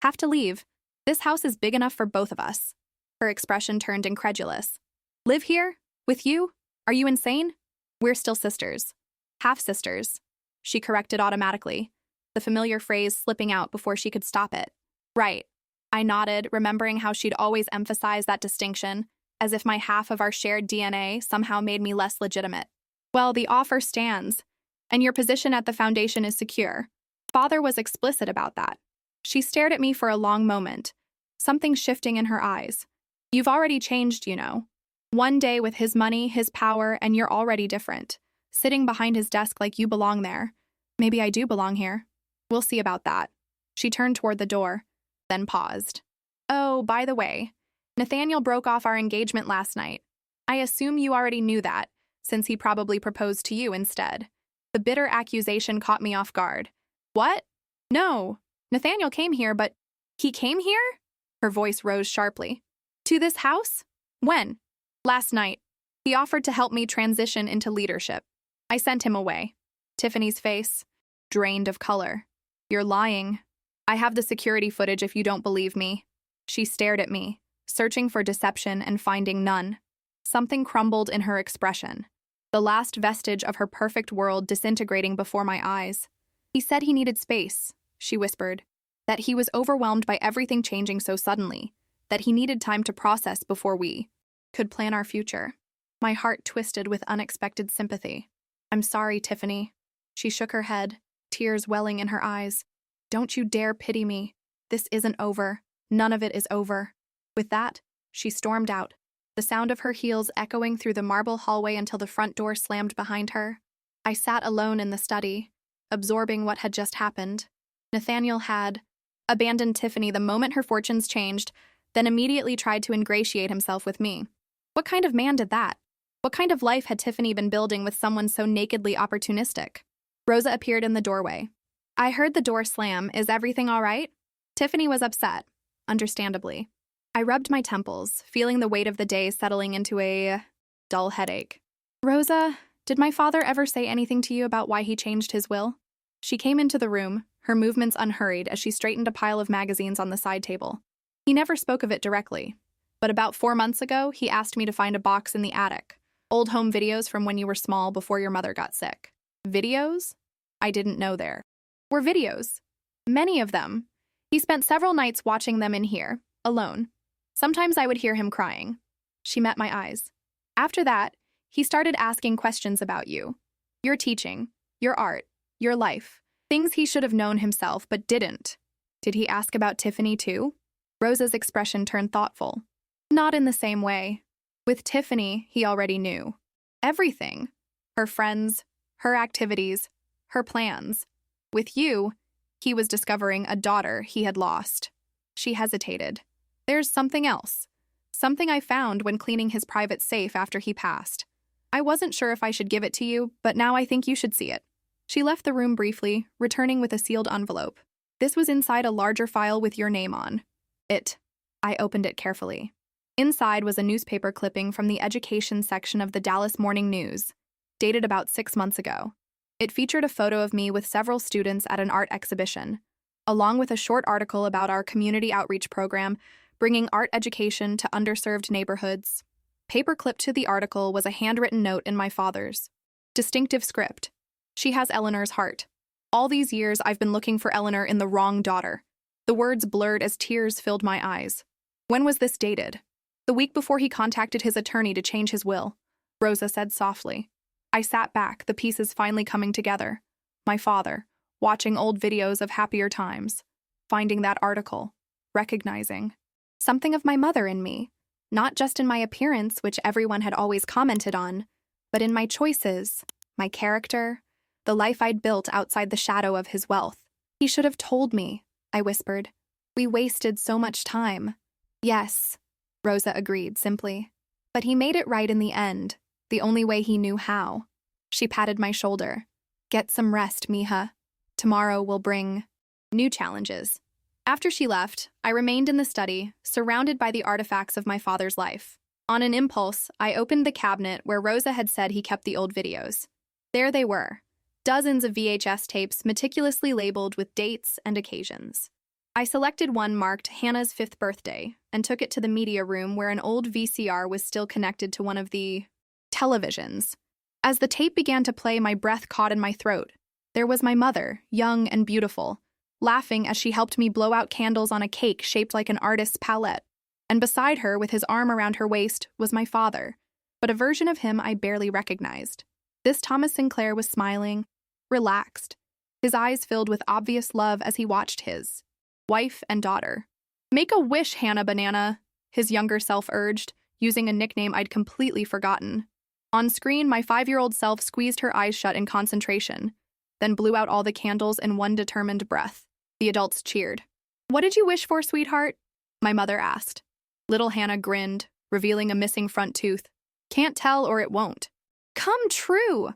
[SPEAKER 1] have to leave. This house is big enough for both of us." Her expression turned incredulous. "Live here? With you? Are you insane? We're still sisters. Half-sisters," she corrected automatically, the familiar phrase slipping out before she could stop it. "Right." I nodded, remembering how she'd always emphasized that distinction, as if my half of our shared DNA somehow made me less legitimate. "Well, the offer stands, and your position at the foundation is secure." Father was explicit about that. She stared at me for a long moment, something shifting in her eyes. "You've already changed, you know. One day with his money, his power, and you're already different. Sitting behind his desk like you belong there. Maybe I do belong here. We'll see about that." She turned toward the door, then paused. "Oh, by the way, Nathaniel broke off our engagement last night. I assume you already knew that, since he probably proposed to you instead." The bitter accusation caught me off guard. "What? No. Nathaniel came here, but..." "He came here?" Her voice rose sharply. "To this house? When?" "Last night. He offered to help me transition into leadership. I sent him away." Tiffany's face drained of color. "You're lying. I have the security footage if you don't believe me." She stared at me, searching for deception and finding none. Something crumbled in her expression, the last vestige of her perfect world disintegrating before my eyes. "He said he needed space," she whispered, "that he was overwhelmed by everything changing so suddenly, that he needed time to process before we could plan our future." My heart twisted with unexpected sympathy. "I'm sorry, Tiffany." She shook her head, tears welling in her eyes. "Don't you dare pity me. This isn't over. None of it is over." With that, she stormed out, the sound of her heels echoing through the marble hallway until the front door slammed behind her. I sat alone in the study, absorbing what had just happened. Nathaniel had abandoned Tiffany the moment her fortunes changed, then immediately tried to ingratiate himself with me. What kind of man did that? What kind of life had Tiffany been building with someone so nakedly opportunistic? Rosa appeared in the doorway. "I heard the door slam. Is everything all right?" Tiffany was upset, understandably. I rubbed my temples, feeling the weight of the day settling into a dull headache. "Rosa, did my father ever say anything to you about why he changed his will?" She came into the room, her movements unhurried as she straightened a pile of magazines on the side table. "He never spoke of it directly, but about 4 months ago, he asked me to find a box in the attic, old home videos from when you were small before your mother got sick. Videos? I didn't know there were videos. Many of them. He spent several nights watching them in here, alone. Sometimes I would hear him crying. She met my eyes. After that, he started asking questions about you. Your teaching, your art, your life. Things he should have known himself but didn't. Did he ask about Tiffany too? Rosa's expression turned thoughtful. Not in the same way. With Tiffany, he already knew. Everything. Her friends, her activities, her plans. With you, he was discovering a daughter he had lost. She hesitated. There's something else. Something I found when cleaning his private safe after he passed. I wasn't sure if I should give it to you, but now I think you should see it. She left the room briefly, returning with a sealed envelope. This was inside a larger file with your name on it. I opened it carefully. Inside was a newspaper clipping from the education section of the Dallas Morning News, dated about 6 months ago. It featured a photo of me with several students at an art exhibition, along with a short article about our community outreach program bringing art education to underserved neighborhoods. Paperclipped to the article was a handwritten note in my father's distinctive script. She has Eleanor's heart. All these years I've been looking for Eleanor in the wrong daughter. The words blurred as tears filled my eyes. When was this dated? The week before he contacted his attorney to change his will, Rosa said softly. I sat back, the pieces finally coming together. My father, watching old videos of happier times, finding that article, recognizing something of my mother in me, not just in my appearance, which everyone had always commented on, but in my choices, my character, the life I'd built outside the shadow of his wealth. He should have told me, I whispered. We wasted so much time. Yes, Rosa agreed simply. But he made it right in the end, the only way he knew how. She patted my shoulder. Get some rest, mija. Tomorrow will bring new challenges. After she left, I remained in the study, surrounded by the artifacts of my father's life. On an impulse, I opened the cabinet where Rosa had said he kept the old videos. There they were, dozens of VHS tapes meticulously labeled with dates and occasions. I selected one marked Hannah's 5th birthday and took it to the media room where an old VCR was still connected to one of the televisions. As the tape began to play, my breath caught in my throat. There was my mother, young and beautiful, laughing as she helped me blow out candles on a cake shaped like an artist's palette. And beside her, with his arm around her waist, was my father, but a version of him I barely recognized. This Thomas Sinclair was smiling, relaxed, his eyes filled with obvious love as he watched his wife and daughter. Make a wish, Hannah Banana, his younger self urged, using a nickname I'd completely forgotten. On screen, my 5-year-old self squeezed her eyes shut in concentration, then blew out all the candles in one determined breath. The adults cheered. What did you wish for, sweetheart? My mother asked. Little Hannah grinned, revealing a missing front tooth. Can't tell or it won't. Come true!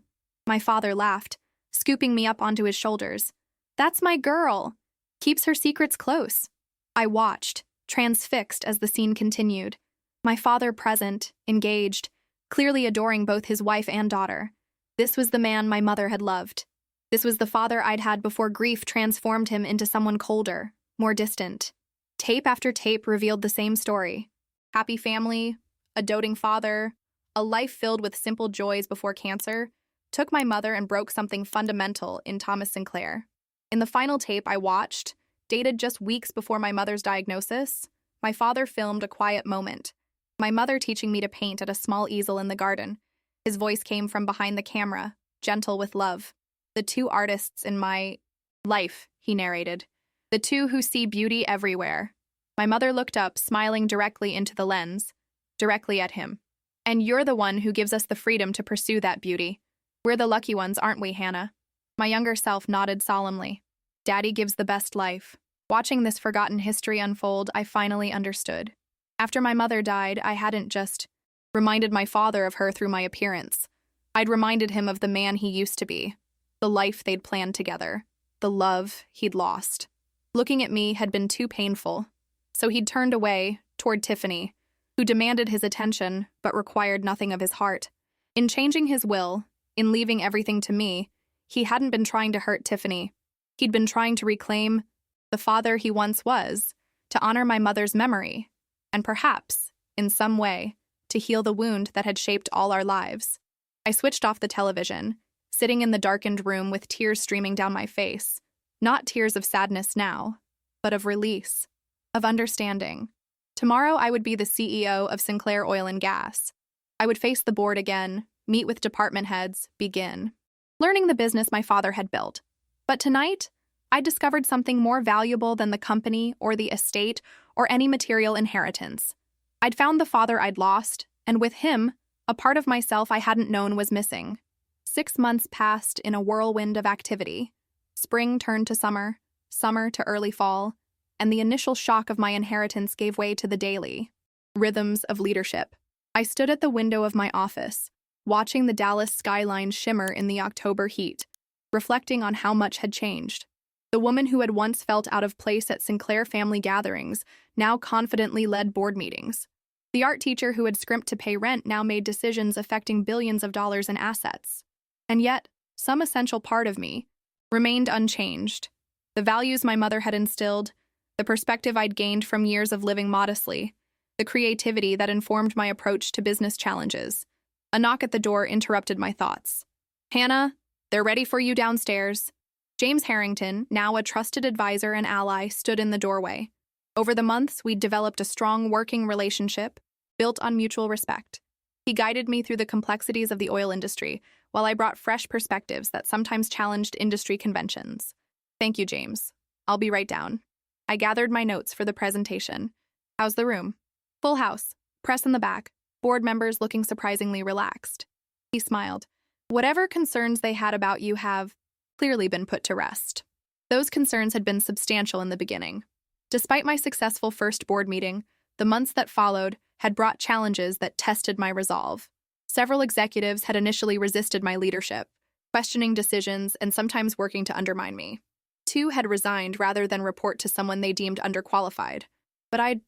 [SPEAKER 1] My father laughed, scooping me up onto his shoulders. That's my girl. Keeps her secrets close. I watched, transfixed as the scene continued. My father present, engaged, clearly adoring both his wife and daughter. This was the man my mother had loved. This was the father I'd had before grief transformed him into someone colder, more distant. Tape after tape revealed the same story. Happy family, a doting father, a life filled with simple joys before cancer, took my mother and broke something fundamental in Thomas Sinclair. In the final tape I watched, dated just weeks before my mother's diagnosis, my father filmed a quiet moment. My mother teaching me to paint at a small easel in the garden. His voice came from behind the camera, gentle with love. The two artists in my life, he narrated. The two who see beauty everywhere. My mother looked up, smiling directly into the lens, directly at him. And you're the one who gives us the freedom to pursue that beauty. We're the lucky ones, aren't we, Hannah? My younger self nodded solemnly. Daddy gives the best life. Watching this forgotten history unfold, I finally understood. After my mother died, I hadn't just reminded my father of her through my appearance. I'd reminded him of the man he used to be, the life they'd planned together, the love he'd lost. Looking at me had been too painful, so he'd turned away toward Tiffany, who demanded his attention but required nothing of his heart. In changing his will, in leaving everything to me, he hadn't been trying to hurt Tiffany. He'd been trying to reclaim the father he once was, to honor my mother's memory, and perhaps, in some way, to heal the wound that had shaped all our lives. I switched off the television, sitting in the darkened room with tears streaming down my face. Not tears of sadness now, but of release, of understanding. Tomorrow I would be the CEO of Sinclair Oil and Gas. I would face the board again, meet with department heads, begin learning the business my father had built. But tonight, I discovered something more valuable than the company or the estate or any material inheritance. I'd found the father I'd lost, and with him, a part of myself I hadn't known was missing. 6 months passed in a whirlwind of activity. Spring turned to summer, summer to early fall, and the initial shock of my inheritance gave way to the daily rhythms of leadership. I stood at the window of my office, watching the Dallas skyline shimmer in the October heat, reflecting on how much had changed. The woman who had once felt out of place at Sinclair family gatherings now confidently led board meetings. The art teacher who had scrimped to pay rent now made decisions affecting billions of dollars in assets. And yet, some essential part of me remained unchanged. The values my mother had instilled, the perspective I'd gained from years of living modestly, the creativity that informed my approach to business challenges. A knock at the door interrupted my thoughts. "Hannah, they're ready for you downstairs." James Harrington, now a trusted advisor and ally, stood in the doorway. Over the months, we'd developed a strong working relationship, built on mutual respect. He guided me through the complexities of the oil industry, while I brought fresh perspectives that sometimes challenged industry conventions. "Thank you, James. I'll be right down." I gathered my notes for the presentation. "How's the room?" "Full house. Press in the back. Board members looking surprisingly relaxed." He smiled. "Whatever concerns they had about you have clearly been put to rest." Those concerns had been substantial in the beginning. Despite my successful first board meeting, the months that followed had brought challenges that tested my resolve. Several executives had initially resisted my leadership, questioning decisions and sometimes working to undermine me. 2 had resigned rather than report to someone they deemed underqualified. But I'd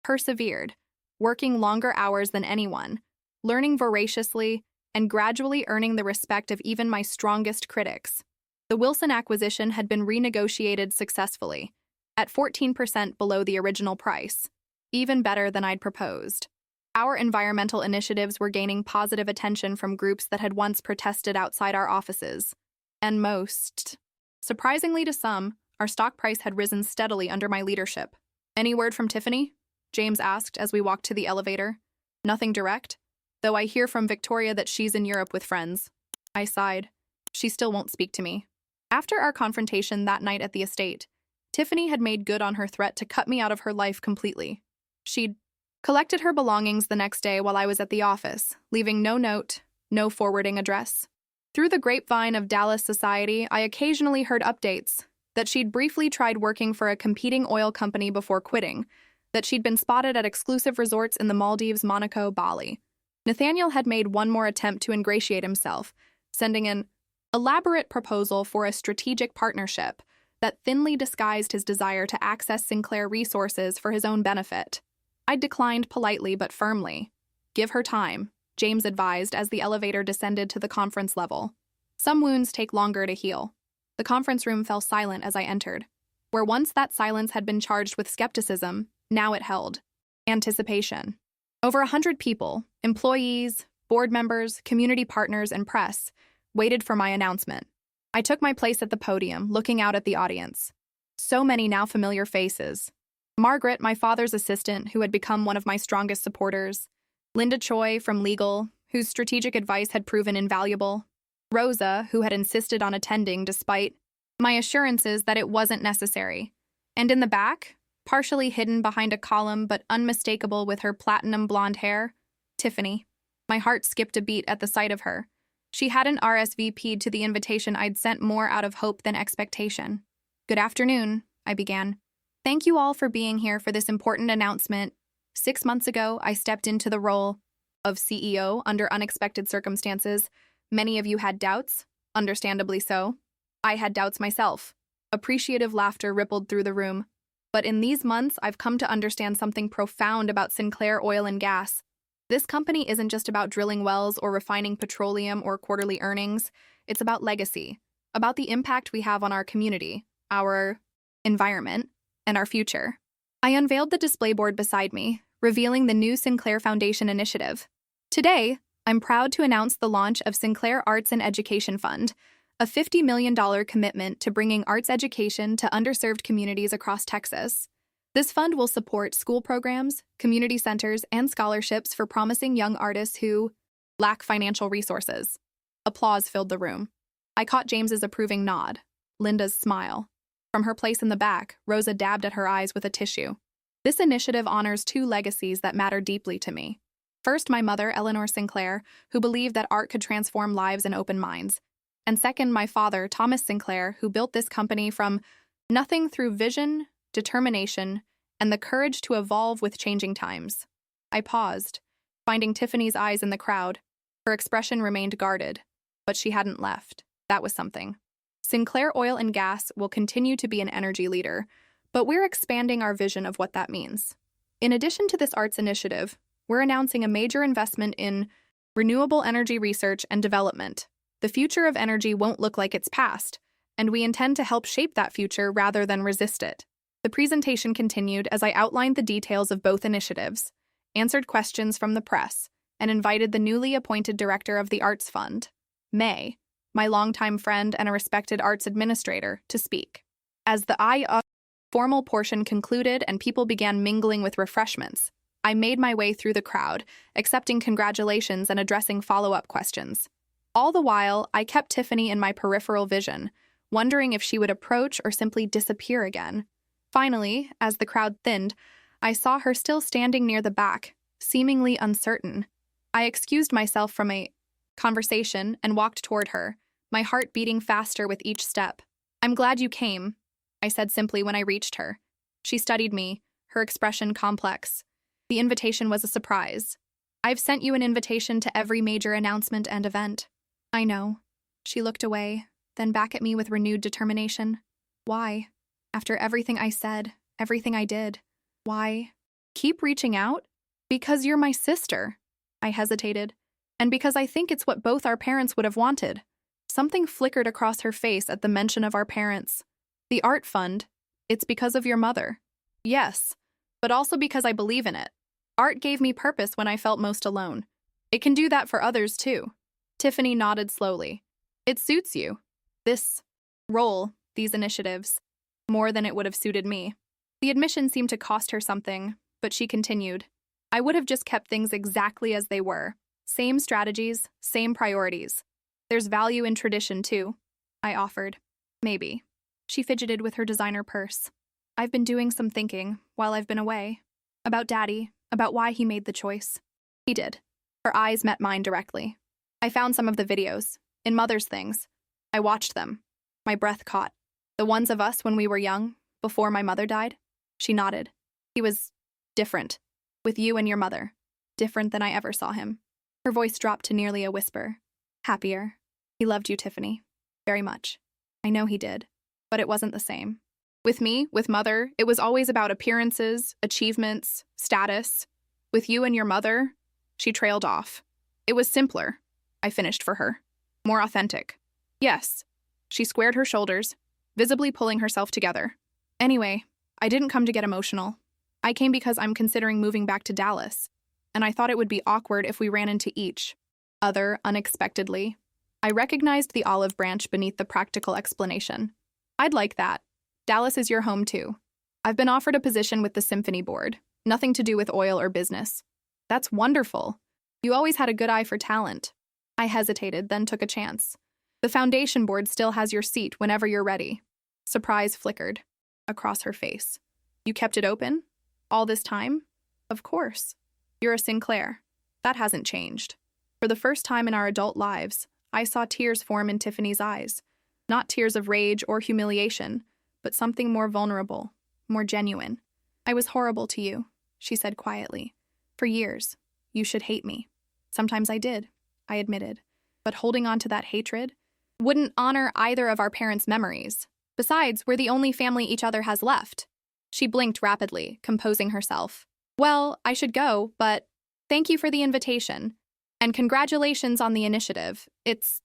[SPEAKER 1] persevered, working longer hours than anyone, learning voraciously, and gradually earning the respect of even my strongest critics. The Wilson acquisition had been renegotiated successfully, at 14% below the original price, even better than I'd proposed. Our environmental initiatives were gaining positive attention from groups that had once protested outside our offices. And most, surprisingly to some, our stock price had risen steadily under my leadership. "Any word from Tiffany?" James asked as we walked to the elevator. "Nothing direct, though I hear from Victoria that she's in Europe with friends." I sighed. "She still won't speak to me." After our confrontation that night at the estate, Tiffany had made good on her threat to cut me out of her life completely. She'd collected her belongings the next day while I was at the office, leaving no note, no forwarding address. Through the grapevine of Dallas society, I occasionally heard updates that she'd briefly tried working for a competing oil company before quitting, that she'd been spotted at exclusive resorts in the Maldives, Monaco, Bali. Nathaniel had made one more attempt to ingratiate himself, sending an elaborate proposal for a strategic partnership that thinly disguised his desire to access Sinclair resources for his own benefit. I declined politely but firmly. "Give her time," James advised as the elevator descended to the conference level. "Some wounds take longer to heal." The conference room fell silent as I entered. Where once that silence had been charged with skepticism, now it held anticipation. Over 100 people, employees, board members, community partners, and press, waited for my announcement. I took my place at the podium, looking out at the audience. So many now familiar faces. Margaret, my father's assistant, who had become one of my strongest supporters. Linda Choi from legal, whose strategic advice had proven invaluable. Rosa, who had insisted on attending despite my assurances that it wasn't necessary. And in the back, partially hidden behind a column but unmistakable with her platinum blonde hair, Tiffany. My heart skipped a beat at the sight of her. She hadn't RSVP'd to the invitation I'd sent more out of hope than expectation. "Good afternoon," I began. "Thank you all for being here for this important announcement. 6 months ago, I stepped into the role of CEO under unexpected circumstances. Many of you had doubts, understandably so. I had doubts myself." Appreciative laughter rippled through the room. "But in these months, I've come to understand something profound about Sinclair Oil and Gas. This company isn't just about drilling wells or refining petroleum or quarterly earnings. It's about legacy, about the impact we have on our community, our environment, and our future." I unveiled the display board beside me, revealing the new Sinclair Foundation initiative. "Today, I'm proud to announce the launch of Sinclair Arts and Education Fund, a $50 million commitment to bringing arts education to underserved communities across Texas. This fund will support school programs, community centers, and scholarships for promising young artists who lack financial resources. Applause filled the room. I caught James's approving nod, Linda's smile. From her place in the back, Rosa dabbed at her eyes with a tissue. This initiative honors two legacies that matter deeply to me. First, my mother, Eleanor Sinclair, who believed that art could transform lives and open minds. And second, my father, Thomas Sinclair, who built this company from nothing through vision, determination, and the courage to evolve with changing times. I paused, finding Tiffany's eyes in the crowd. Her expression remained guarded, but she hadn't left. That was something. Sinclair Oil and Gas will continue to be an energy leader, but we're expanding our vision of what that means. In addition to this arts initiative, we're announcing a major investment in renewable energy research and development. The future of energy won't look like its past, and we intend to help shape that future rather than resist it. The presentation continued as I outlined the details of both initiatives, answered questions from the press, and invited the newly appointed director of the Arts Fund, May, my longtime friend and a respected arts administrator, to speak. As the formal portion concluded and people began mingling with refreshments, I made my way through the crowd, accepting congratulations and addressing follow-up questions. All the while, I kept Tiffany in my peripheral vision, wondering if she would approach or simply disappear again. Finally, as the crowd thinned, I saw her still standing near the back, seemingly uncertain. I excused myself from a conversation and walked toward her, my heart beating faster with each step. "I'm glad you came," I said simply when I reached her. She studied me, her expression complex. The invitation was a surprise. "I've sent you an invitation to every major announcement and event." "I know." She looked away, then back at me with renewed determination. "Why? After everything I said, everything I did. Why? Keep reaching out? Because you're my sister." I hesitated. "And because I think it's what both our parents would have wanted." Something flickered across her face at the mention of our parents. "The Art Fund, it's because of your mother." "Yes, but also because I believe in it. Art gave me purpose when I felt most alone. It can do that for others too." Tiffany nodded slowly. "It suits you. This role, these initiatives, more than it would have suited me." The admission seemed to cost her something, but she continued. "I would have just kept things exactly as they were. Same strategies, same priorities. There's value in tradition too," I offered. "Maybe." She fidgeted with her designer purse. "I've been doing some thinking while I've been away. About Daddy, about why he made the choice." He did. Her eyes met mine directly. "I found some of the videos, in Mother's things. I watched them. My breath caught. The ones of us when we were young, before my mother died." She nodded. "He was different. With you and your mother. Different than I ever saw him." Her voice dropped to nearly a whisper. "Happier. He loved you, Tiffany. Very much. I know he did. But it wasn't the same. With me, with Mother, it was always about appearances, achievements, status. With you and your mother," she trailed off. "It was simpler," I finished for her. "More authentic." "Yes." She squared her shoulders, visibly pulling herself together. "Anyway, I didn't come to get emotional. I came because I'm considering moving back to Dallas, and I thought it would be awkward if we ran into each other unexpectedly." I recognized the olive branch beneath the practical explanation. "I'd like that. Dallas is your home too. I've been offered a position with the Symphony Board, nothing to do with oil or business." "That's wonderful. You always had a good eye for talent." I hesitated, then took a chance. "The Foundation Board still has your seat whenever you're ready." Surprise flickered across her face. "You kept it open? All this time?" "Of course. You're a Sinclair. That hasn't changed." For the first time in our adult lives, I saw tears form in Tiffany's eyes. Not tears of rage or humiliation, but something more vulnerable, more genuine. "I was horrible to you," she said quietly. "For years. You should hate me." "Sometimes I did," I admitted. "But holding on to that hatred wouldn't honor either of our parents' memories. Besides, we're the only family each other has left." She blinked rapidly, composing herself. "Well, I should go, but thank you for the invitation. And congratulations on the initiative. It's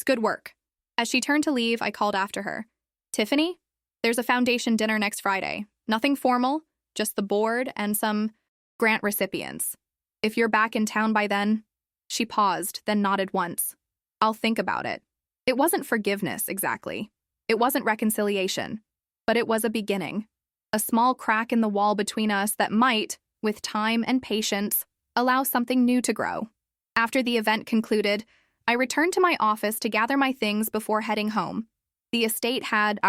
[SPEAKER 1] good work." As she turned to leave, I called after her. "Tiffany, there's a foundation dinner next Friday. Nothing formal, just the board and some grant recipients. If you're back in town by then..." She paused, then nodded once. I'll think about it. It wasn't forgiveness, exactly. It wasn't reconciliation. But it was a beginning. A small crack in the wall between us that might, with time and patience, allow something new to grow. After the event concluded, I returned to my office to gather my things before heading home. The estate had,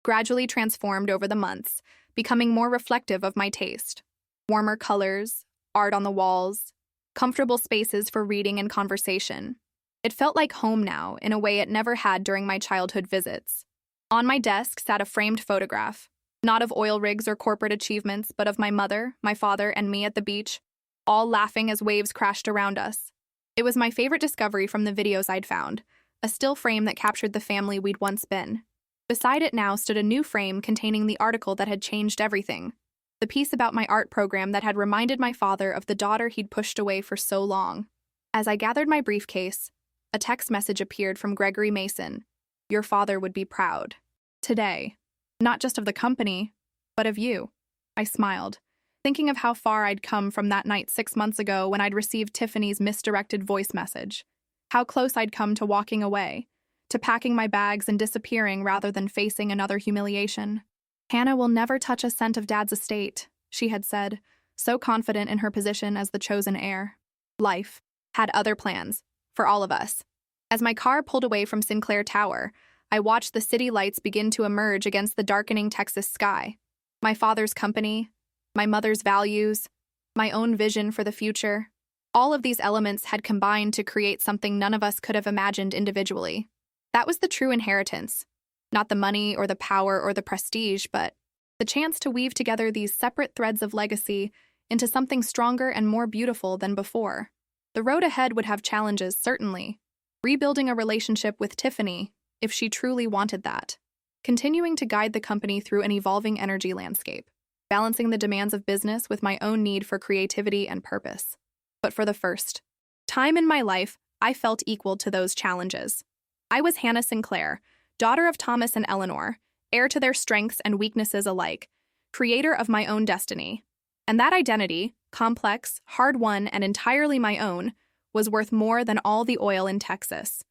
[SPEAKER 1] gradually transformed over the months, becoming more reflective of my taste. Warmer colors, art on the walls, comfortable spaces for reading and conversation. It felt like home now, in a way it never had during my childhood visits. On my desk sat a framed photograph, not of oil rigs or corporate achievements, but of my mother, my father, and me at the beach, all laughing as waves crashed around us. It was my favorite discovery from the videos I'd found, a still frame that captured the family we'd once been. Beside it now stood a new frame containing the article that had changed everything, the piece about my art program that had reminded my father of the daughter he'd pushed away for so long. As I gathered my briefcase, a text message appeared from Gregory Mason. Your father would be proud. Today. Not just of the company, but of you. I smiled, thinking of how far I'd come from that night 6 months ago when I'd received Tiffany's misdirected voice message. How close I'd come to walking away, to packing my bags and disappearing rather than facing another humiliation. Hannah will never touch a cent of Dad's estate, she had said, so confident in her position as the chosen heir. Life had other plans, for all of us. As my car pulled away from Sinclair Tower, I watched the city lights begin to emerge against the darkening Texas sky. My father's company, my mother's values, my own vision for the future. All of these elements had combined to create something none of us could have imagined individually. That was the true inheritance. Not the money or the power or the prestige, but the chance to weave together these separate threads of legacy into something stronger and more beautiful than before. The road ahead would have challenges, certainly. Rebuilding a relationship with Tiffany, if she truly wanted that. Continuing to guide the company through an evolving energy landscape. Balancing the demands of business with my own need for creativity and purpose. But for the first time in my life, I felt equal to those challenges. I was Hannah Sinclair, daughter of Thomas and Eleanor, heir to their strengths and weaknesses alike, creator of my own destiny. And that identity, complex, hard-won, and entirely my own, was worth more than all the oil in Texas.